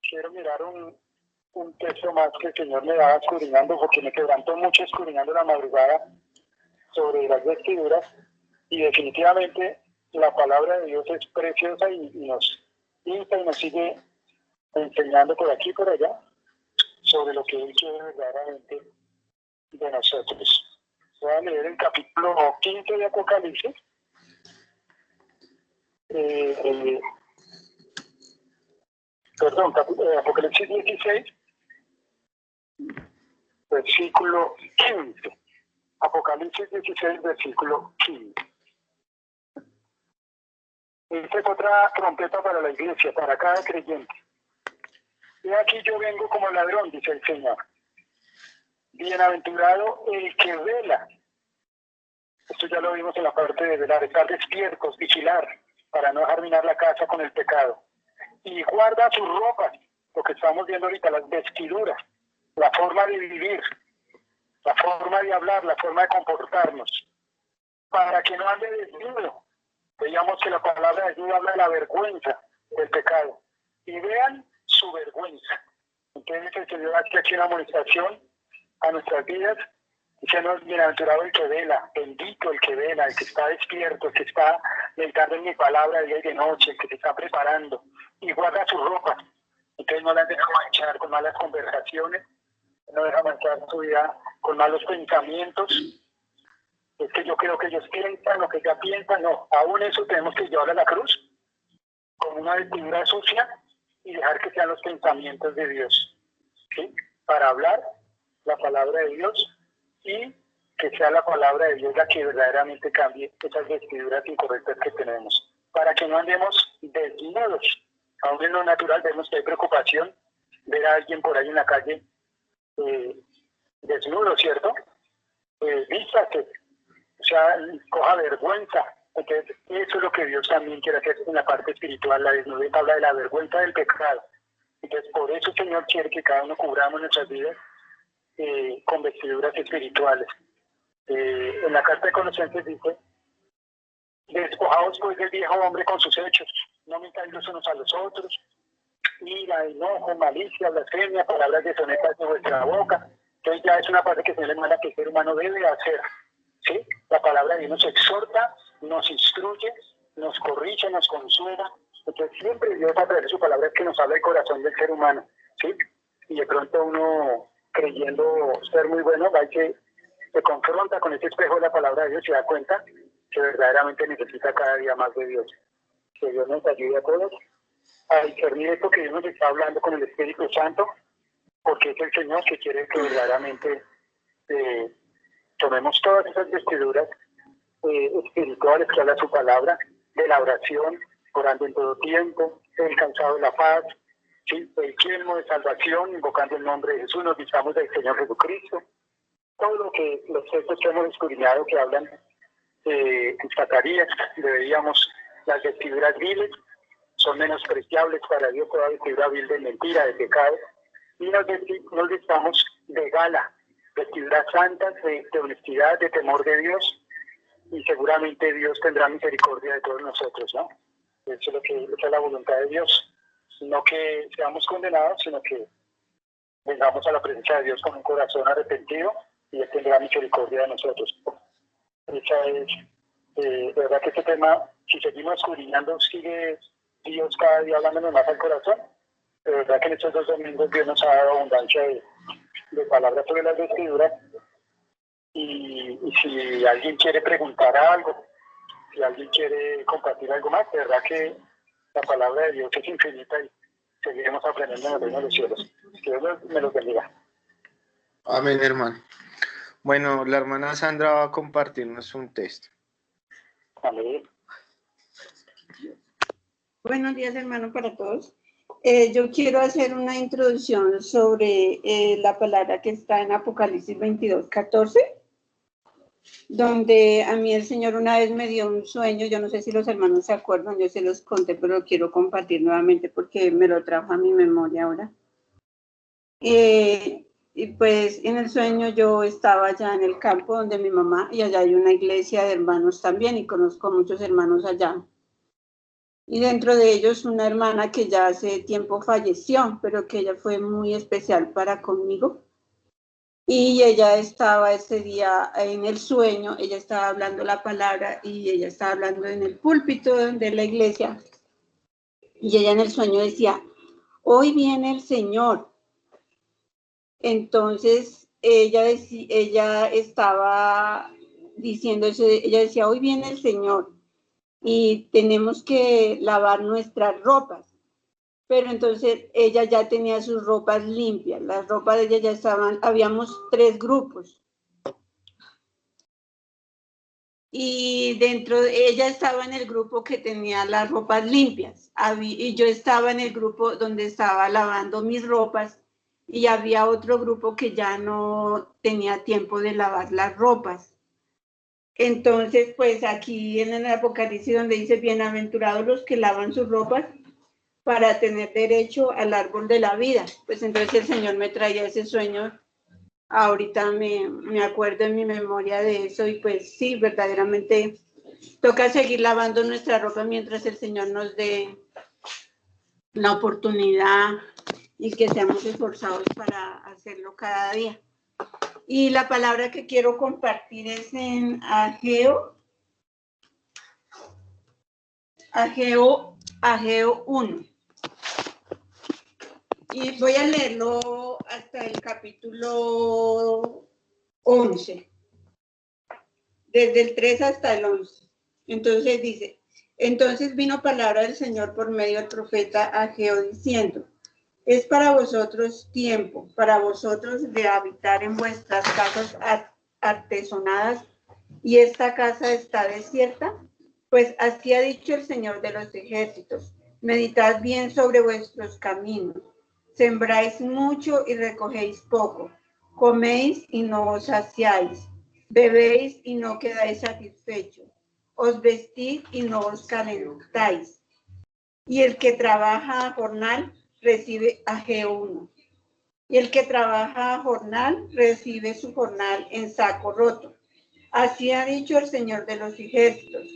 quiero mirar un texto más que el Señor me daba escudriñando, porque me quebrantó mucho escudriñando la madrugada sobre las vestiduras, y definitivamente la palabra de Dios es preciosa y nos insta y nos sigue enseñando por aquí y por allá sobre lo que Él quiere verdaderamente de nosotros. Voy a leer el capítulo 15 de Apocalipsis. Apocalipsis 16, versículo 15. Apocalipsis 16, versículo 15. Esta es otra trompeta para la iglesia, para cada creyente. Y aquí yo vengo como ladrón, dice el Señor. Bienaventurado el que vela. Esto ya lo vimos en la parte de velar, estar despiertos, vigilar, para no dejar minar la casa con el pecado. Y guarda sus ropas, lo que estamos viendo ahorita, las vestiduras, la forma de vivir, la forma de hablar, la forma de comportarnos, para que no ande desnudo. Veíamos que la palabra desnudo habla de la vergüenza del pecado. Y vean su vergüenza. Entonces el Señor hace aquí una amonestación a nuestras vidas, diciendo: bienaventurado el que vela, bendito el que vela, el que está despierto, el que está meditando en mi palabra día y de noche, el que se está preparando y guarda su ropa. Entonces no las deja manchar con malas conversaciones, no deja manchar su vida con malos pensamientos. Es que yo creo que ellos piensan lo que ella piensa, no, aún eso tenemos que llevar a la cruz con una vestidura sucia y dejar que sean los pensamientos de Dios, ¿sí? Para hablar la palabra de Dios y que sea la palabra de Dios la que verdaderamente cambie esas vestiduras incorrectas que tenemos, para que no andemos desnudos. Aún en lo natural vemos que hay preocupación ver a alguien por ahí en la calle desnudo, ¿cierto? Vístate, o sea, coja vergüenza. Entonces, eso es lo que Dios también quiere hacer en la parte espiritual. La desnudez habla de la vergüenza del pecado. Entonces, por eso el Señor quiere que cada uno cubramos nuestras vidas con vestiduras espirituales. En la carta de Colosenses dice: despojaos pues del viejo hombre con sus hechos, no mintáis los unos a los otros, ira, enojo, malicia, blasfemia, palabras deshonestas de vuestra boca. Entonces ya es una parte que se le manda que el ser humano debe hacer, ¿sí? La palabra de Dios nos exhorta, nos instruye, nos corrige, nos consuela. Entonces siempre Dios, a través de su palabra, es que nos habla el corazón del ser humano, ¿sí? Y de pronto uno, creyendo ser muy bueno, va y se confronta con ese espejo de la palabra de Dios y se da cuenta que verdaderamente necesita cada día más de Dios. Que Dios nos ayude a todos a discernir esto que Dios nos está hablando con el Espíritu Santo, porque es el Señor que quiere que verdaderamente tomemos todas esas vestiduras espirituales que habla su palabra, de la oración, orando en todo tiempo, el calzado de la paz, ¿sí? El yelmo de salvación, invocando el nombre de Jesús, nos visamos del Señor Jesucristo. Todo lo que los textos que hemos escudriñado que hablan en Zacarías, deberíamos, las vestiduras viles son menospreciables para Dios, toda vestidura vil de mentira, de pecado, y nos vistamos de gala, vestiduras santas, de honestidad, de temor de Dios, y seguramente Dios tendrá misericordia de todos nosotros, ¿no? Eso es esa es la voluntad de Dios, no que seamos condenados, sino que vengamos a la presencia de Dios con un corazón arrepentido y Él tendrá misericordia de nosotros. Esa es, de verdad que este tema, si seguimos escudriñando, sigue Dios cada día hablándonos más al corazón. De verdad que en estos 2 domingos Dios nos ha dado abundancia de palabras sobre las vestiduras. Y si alguien quiere preguntar algo, si alguien quiere compartir algo más, de verdad que la palabra de Dios es infinita y seguiremos aprendiendo en el reino de los cielos. Que Dios me los bendiga. Amén, hermano. Bueno, la hermana Sandra va a compartirnos un texto. Amén. Buenos días, hermano, para todos. Yo quiero hacer una introducción sobre la palabra que está en Apocalipsis 22:14, donde a mí el Señor una vez me dio un sueño. Yo no sé si los hermanos se acuerdan, yo se los conté, pero lo quiero compartir nuevamente porque me lo trajo a mi memoria ahora. Y pues en el sueño yo estaba allá en el campo donde mi mamá, y allá hay una iglesia de hermanos también, y conozco muchos hermanos allá. Y dentro de ellos una hermana que ya hace tiempo falleció, pero que ella fue muy especial para conmigo. Y ella estaba ese día en el sueño, ella estaba hablando la palabra y ella estaba hablando en el púlpito de la iglesia. Y ella en el sueño decía: hoy viene el Señor. Entonces ella estaba diciendo eso, ella decía: hoy viene el Señor y tenemos que lavar nuestras ropas. Pero entonces ella ya tenía sus ropas limpias, las ropas de ella ya estaban, habíamos 3 grupos. Y dentro de ella estaba en el grupo que tenía las ropas limpias, y yo estaba en el grupo donde estaba lavando mis ropas, y había otro grupo que ya no tenía tiempo de lavar las ropas. Entonces, pues aquí en el Apocalipsis donde dice, bienaventurados los que lavan sus ropas para tener derecho al árbol de la vida. Pues entonces el Señor me traía ese sueño. Ahorita me acuerdo en mi memoria de eso y pues sí, verdaderamente toca seguir lavando nuestra ropa mientras el Señor nos dé la oportunidad y que seamos esforzados para hacerlo cada día. Y la palabra que quiero compartir es en Ageo 1. Y voy a leerlo hasta el capítulo 11, desde el 3 hasta el 11. Entonces dice, entonces vino palabra del Señor por medio del profeta Ageo diciendo, es para vosotros tiempo, para vosotros de habitar en vuestras casas artesonadas, y esta casa está desierta. Pues así ha dicho el Señor de los ejércitos, meditad bien sobre vuestros caminos, sembráis mucho y recogéis poco, coméis y no os saciáis, bebéis y no quedáis satisfechos, os vestid y no os calentáis. Y el que trabaja a jornal recibe Ageo 1. Y el que trabaja a jornal recibe su jornal en saco roto. Así ha dicho el Señor de los ejércitos.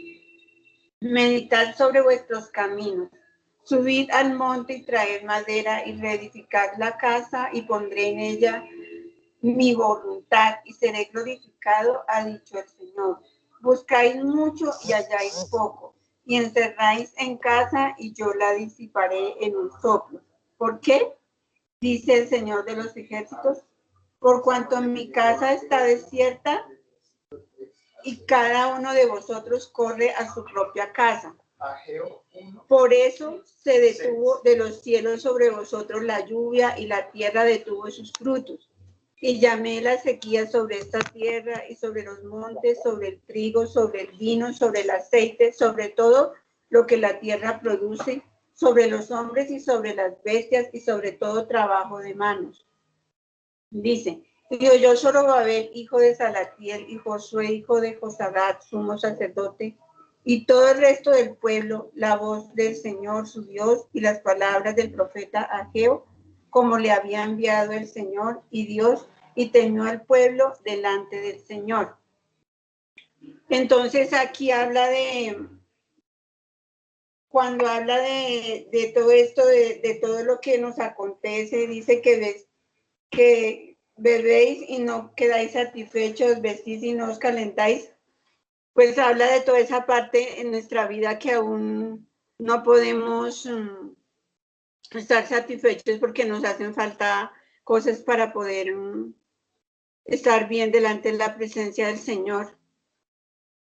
Meditad sobre vuestros caminos. Subid al monte y traed madera y reedificad la casa y pondré en ella mi voluntad y seré glorificado, ha dicho el Señor. Buscáis mucho y halláis poco, y encerráis en casa y yo la disiparé en un soplo. ¿Por qué? Dice el Señor de los ejércitos, por cuanto mi casa está desierta y cada uno de vosotros corre a su propia casa. Por eso se detuvo de los cielos sobre vosotros la lluvia y la tierra detuvo sus frutos. Y llamé la sequía sobre esta tierra y sobre los montes, sobre el trigo, sobre el vino, sobre el aceite, sobre todo lo que la tierra produce, sobre los hombres y sobre las bestias y sobre todo trabajo de manos. Dice, y oyó Zorobabel, hijo de Salatiel, y Josué, hijo de Josadat, sumo sacerdote, y todo el resto del pueblo, la voz del Señor su Dios y las palabras del profeta Ageo, como le había enviado el Señor y Dios, y temió al pueblo delante del Señor. Entonces aquí habla de, cuando habla de todo esto, de todo lo que nos acontece, dice que bebéis y no quedáis satisfechos, vestís y no os calentáis, pues habla de toda esa parte en nuestra vida que aún no podemos estar satisfechos porque nos hacen falta cosas para poder estar bien delante de la presencia del Señor.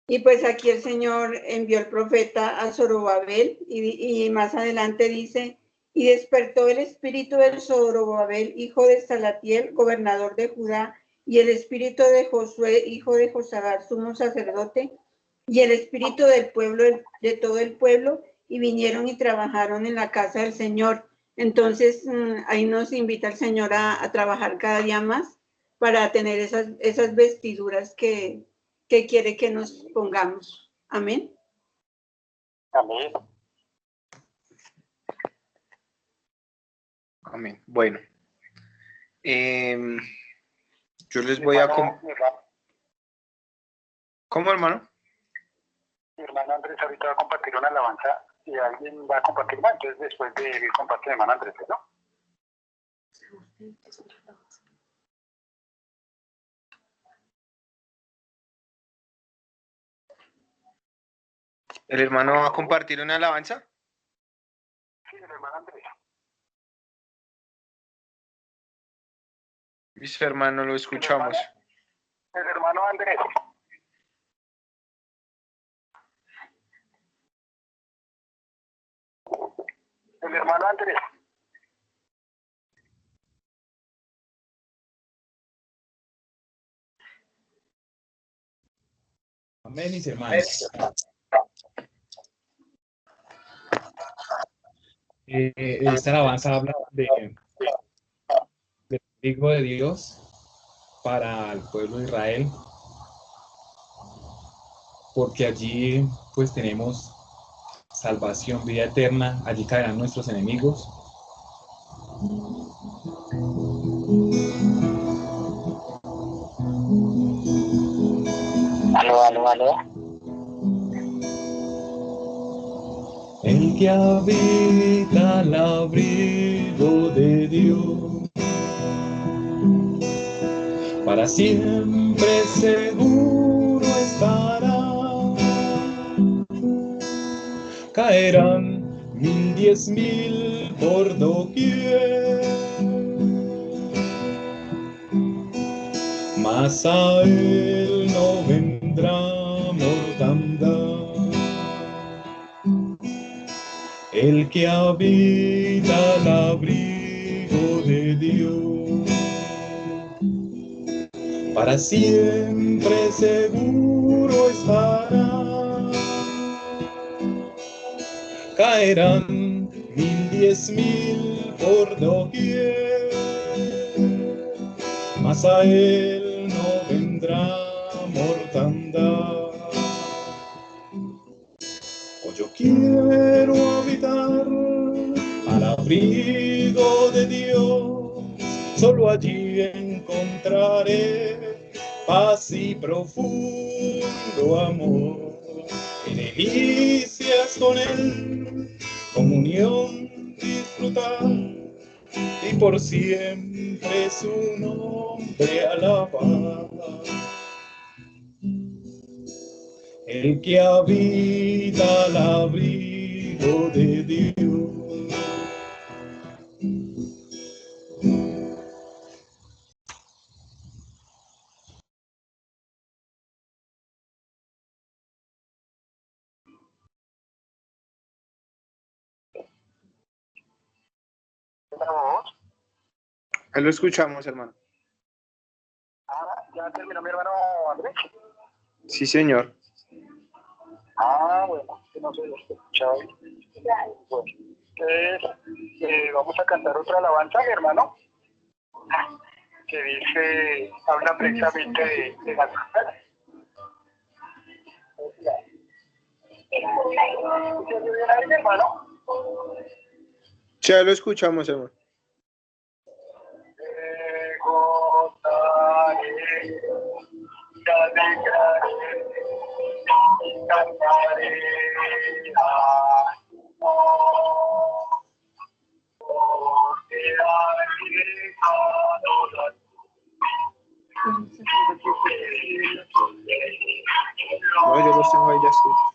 Y pues aquí el Señor envió el profeta a Zorobabel y más adelante dice, y despertó el espíritu de Zorobabel, hijo de Salatiel, gobernador de Judá, y el espíritu de Josué, hijo de Josadat, sumo sacerdote, y el espíritu del pueblo, de todo el pueblo, y vinieron y trabajaron en la casa del Señor. Entonces ahí nos invita el Señor a trabajar cada día más para tener esas vestiduras que quiere que nos pongamos. Amén. Amén. Amén. Bueno, yo les voy a... ¿Cómo, hermano? Mi hermano Andrés ahorita va a compartir una alabanza y alguien va a compartir más. Entonces, después de ir compartir, hermano Andrés, ¿no? ¿El hermano va a compartir una alabanza? Sí, el hermano Andrés. Mis hermanos, lo escuchamos. El hermano Andrés. El hermano Andrés. Amén, mis hermanos. Esta alabanza habla Hijo de Dios para el pueblo de Israel, porque allí pues tenemos salvación, vida eterna, allí caerán nuestros enemigos. Aló. El que habita al abrigo de Dios, para siempre seguro estará. Caerán 1000, 10,000 por doquier, mas a él no vendrá mortandad. El que habita al abrigo de Dios, para siempre seguro estará. Caerán 1000, 10,000 por doquier, mas a él no vendrá mortandad. Yo quiero habitar al abrigo de Dios, solo allí encontraré paz y profundo amor, y delicias con él, comunión disfrutar, y por siempre su nombre alabar. El que habita al abrigo de Dios. Ahí lo escuchamos, hermano. ¿Ya terminó mi hermano Andrés? Sí, señor. Bueno, que no se lo escuchaba bien. Bueno, entonces vamos a cantar otra alabanza, mi hermano, que dice, habla precisamente de la verdad. ¿Se oye bien ahí, mi hermano? Ya lo escuchamos, hermano. Gozaré, te alegraré, cantaré, porque has llegado la No, yo los tengo ahí ya escritos.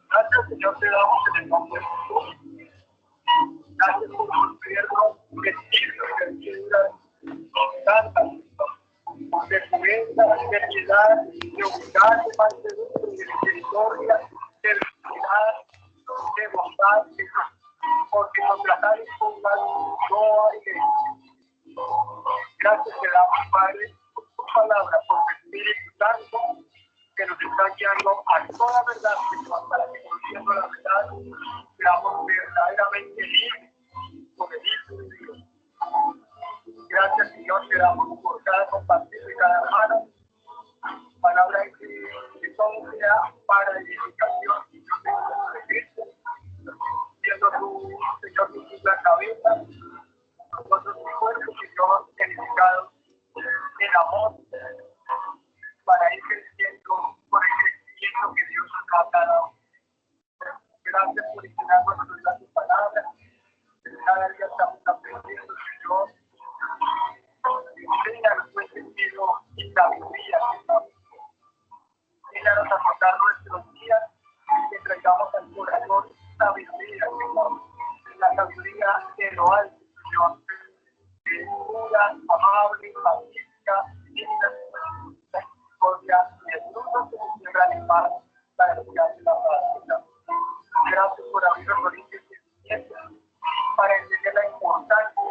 Gracias, Señor, te damos en el nombre de Jesús. Gracias por tu gobierno, que tanta de pureza, de piedad, de humildad, de mansedumbre, de misericordia, de fidelidad, de bondad, toda iglesia. Gracias te damos, Padre, por tu palabra, por tu Espíritu Santo, que nos está guiando a toda verdad, Señor, para que conociendo la verdad, seamos verdaderamente libres por el Hijo de Dios. Gracias, Señor, te damos por cada compartido y cada hermano. Palabra que todo sea para edificación de Cristo. Siendo tú, Señor, la cabeza, nosotros tu cuerpo, Señor, edificado en amor, para ir creciendo por el crecimiento que Dios nos ha dado. Gracias por enseñarnos a estudiar tu palabra. Cada día estamos aprendiendo, Señor. Enséñanos tu sentido y sabiduría, Señor. Enséñanos a contar nuestros días y que traigamos al corazón sabiduría, Señor. La sabiduría de lo alto, Señor. Que es pura, amable, pacífica, digna, misericordia y el fruto que se siembra en paz para el día de la paz, Señor. Gracias por abrirnos orígenes y cimientos para entender la importancia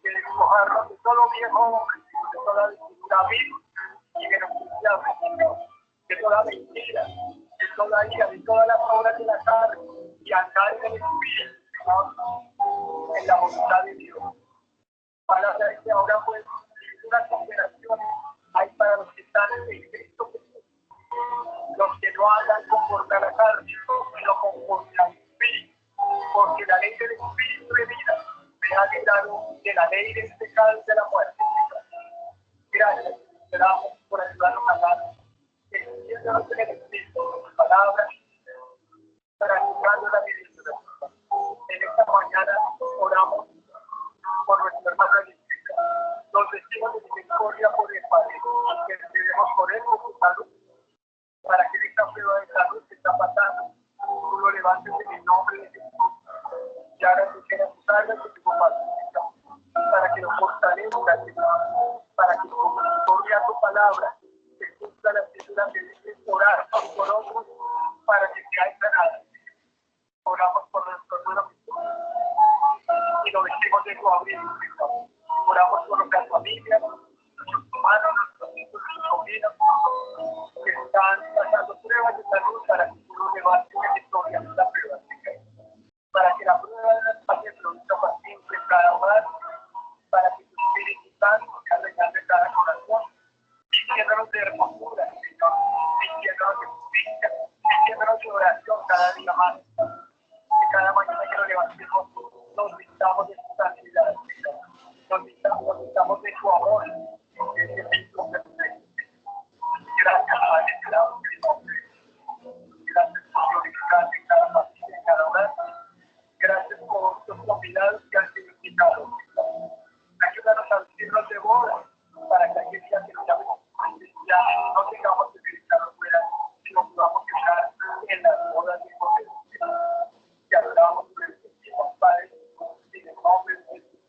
de despojarnos de todo viejo hombre, de toda vestidura vil y menospreciable, Señor, de toda mentira, de toda ira, de todas las obras de la carne y andar en el Espíritu, Señor, en la voluntad de Dios. Palabra de que ahora pues una cooperación hay para los que están en Cristo Jesús, los que no andan conforme a la carne, sino conforme al Espíritu, porque la ley del Espíritu de vida me ha librado de la ley del pecado y de la muerte. Gracias, te damos por ayudarnos a dar, entendiéndonos en el Espíritu, tus palabras, para ayudarnos a la vida. En esta mañana oramos por nuestro hermano Eliseo. Nos decimos de misericordia por el Padre, que recibimos por él, por su salud, para que esta prueba de salud que está pasando, tú lo levantes en el nombre de Jesús. Y ahora tú quieras usarla con tu paciencia, para que lo fortalezca, Señor, para que por tu palabra se cumpla la escritura que dice orar por otros para que seáis sanados. Oramos por nuestro hermano Jesús y lo vestimos de tu abrigo, Señor. Oramos por nuestras familias, nuestros hermanos, nuestros hijos, nuestros sobrinos que están pasando pruebas de salud para que tú los levantes en victoria de la prueba, Señor. Para que la prueba de las familias produzca paciencia en cada hogar, para que tu Espíritu Santo sea regando en cada corazón, vistiéndonos de hermosura, Señor, vistiéndonos de justicia, vistiéndonos de oración cada día más. Que cada mañana que lo levantemos nos vistamos de tu santidad, Señor. Nos vistamos de tu amor, de ese Espíritu perfecto. Gracias, Padre, te damos el nombre. Gracias por glorificarte en cada familia, en cada hogar. Gracias por tus convidados que han sido invitados. Ayúdanos a vestirnos de boda para que aquel día que nos llamemos ya no tengamos que visitar afuera, sino que podamos estar en las bodas de José. Te adoramos por el Espíritu, Padre, en el nombre de Jesús.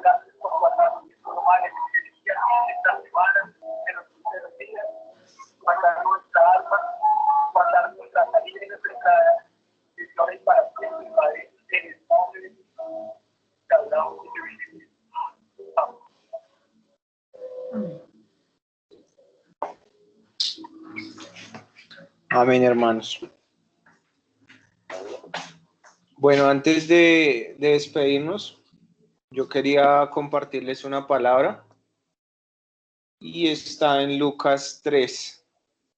Gracias por guardarnos de todo mal en esta semana, en los primeros días, guardar nuestra alma, guardar nuestra salida y nuestra entrada. Señor, y para siempre, Padre, en el nombre de Jesús, te adoramos y te bendecimos. Amén, hermanos. Bueno, antes de despedirnos, yo quería compartirles una palabra y está en Lucas 3.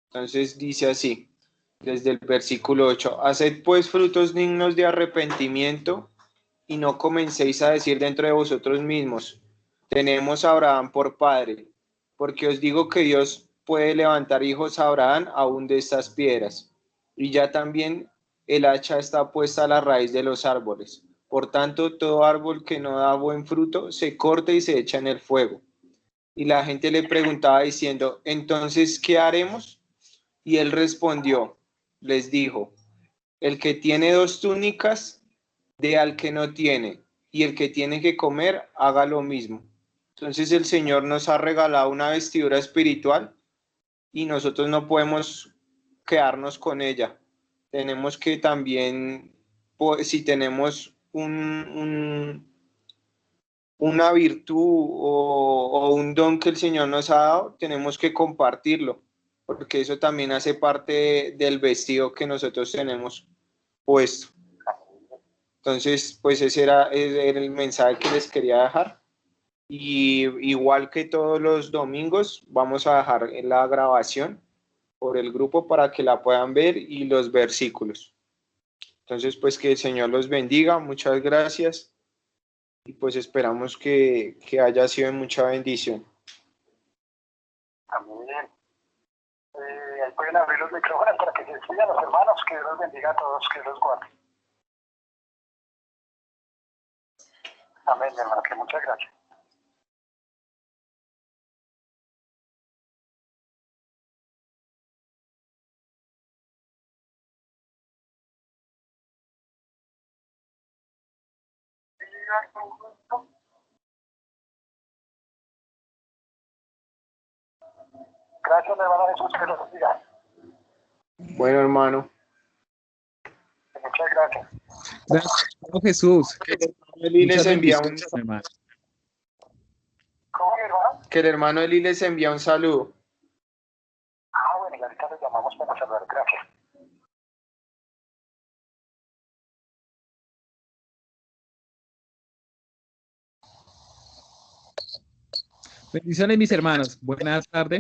Entonces dice así, desde el versículo 8, haced pues frutos dignos de arrepentimiento y no comencéis a decir dentro de vosotros mismos, tenemos a Abraham por padre, porque os digo que Dios puede levantar hijos a Abraham aún de estas piedras, y ya también el hacha está puesta a la raíz de los árboles. Por tanto, todo árbol que no da buen fruto se corta y se echa en el fuego. Y la gente le preguntaba diciendo, entonces, ¿qué haremos? Y él respondió, les dijo, el que tiene 2 túnicas, dé al que no tiene, y el que tiene que comer, haga lo mismo. Entonces el Señor nos ha regalado una vestidura espiritual y nosotros no podemos quedarnos con ella. Tenemos que también, si tenemos un una virtud o un don que el Señor nos ha dado, tenemos que compartirlo, porque eso también hace parte del vestido que nosotros tenemos puesto. Entonces, pues ese era el mensaje que les quería dejar. Y igual que todos los domingos, vamos a dejar la grabación por el grupo para que la puedan ver y los versículos. Entonces, pues que el Señor los bendiga. Muchas gracias. Y pues esperamos que haya sido de mucha bendición. También. Ahí pueden abrir los micrófonos para que se despidan los hermanos. Que Dios los bendiga a todos, que los guarde. Amén, hermano, que muchas gracias. Gracias, hermano Jesús, que los bendiga. Bueno, hermano. Muchas gracias. Gracias, hermano Jesús. Que el hermano Eli les envía un, hermano. ¿Cómo, mi hermano? que el hermano Eli les envía un saludo. Ah, bueno, y ahorita los llamamos para saludar. Gracias. Bendiciones, mis hermanos. Buenas tardes.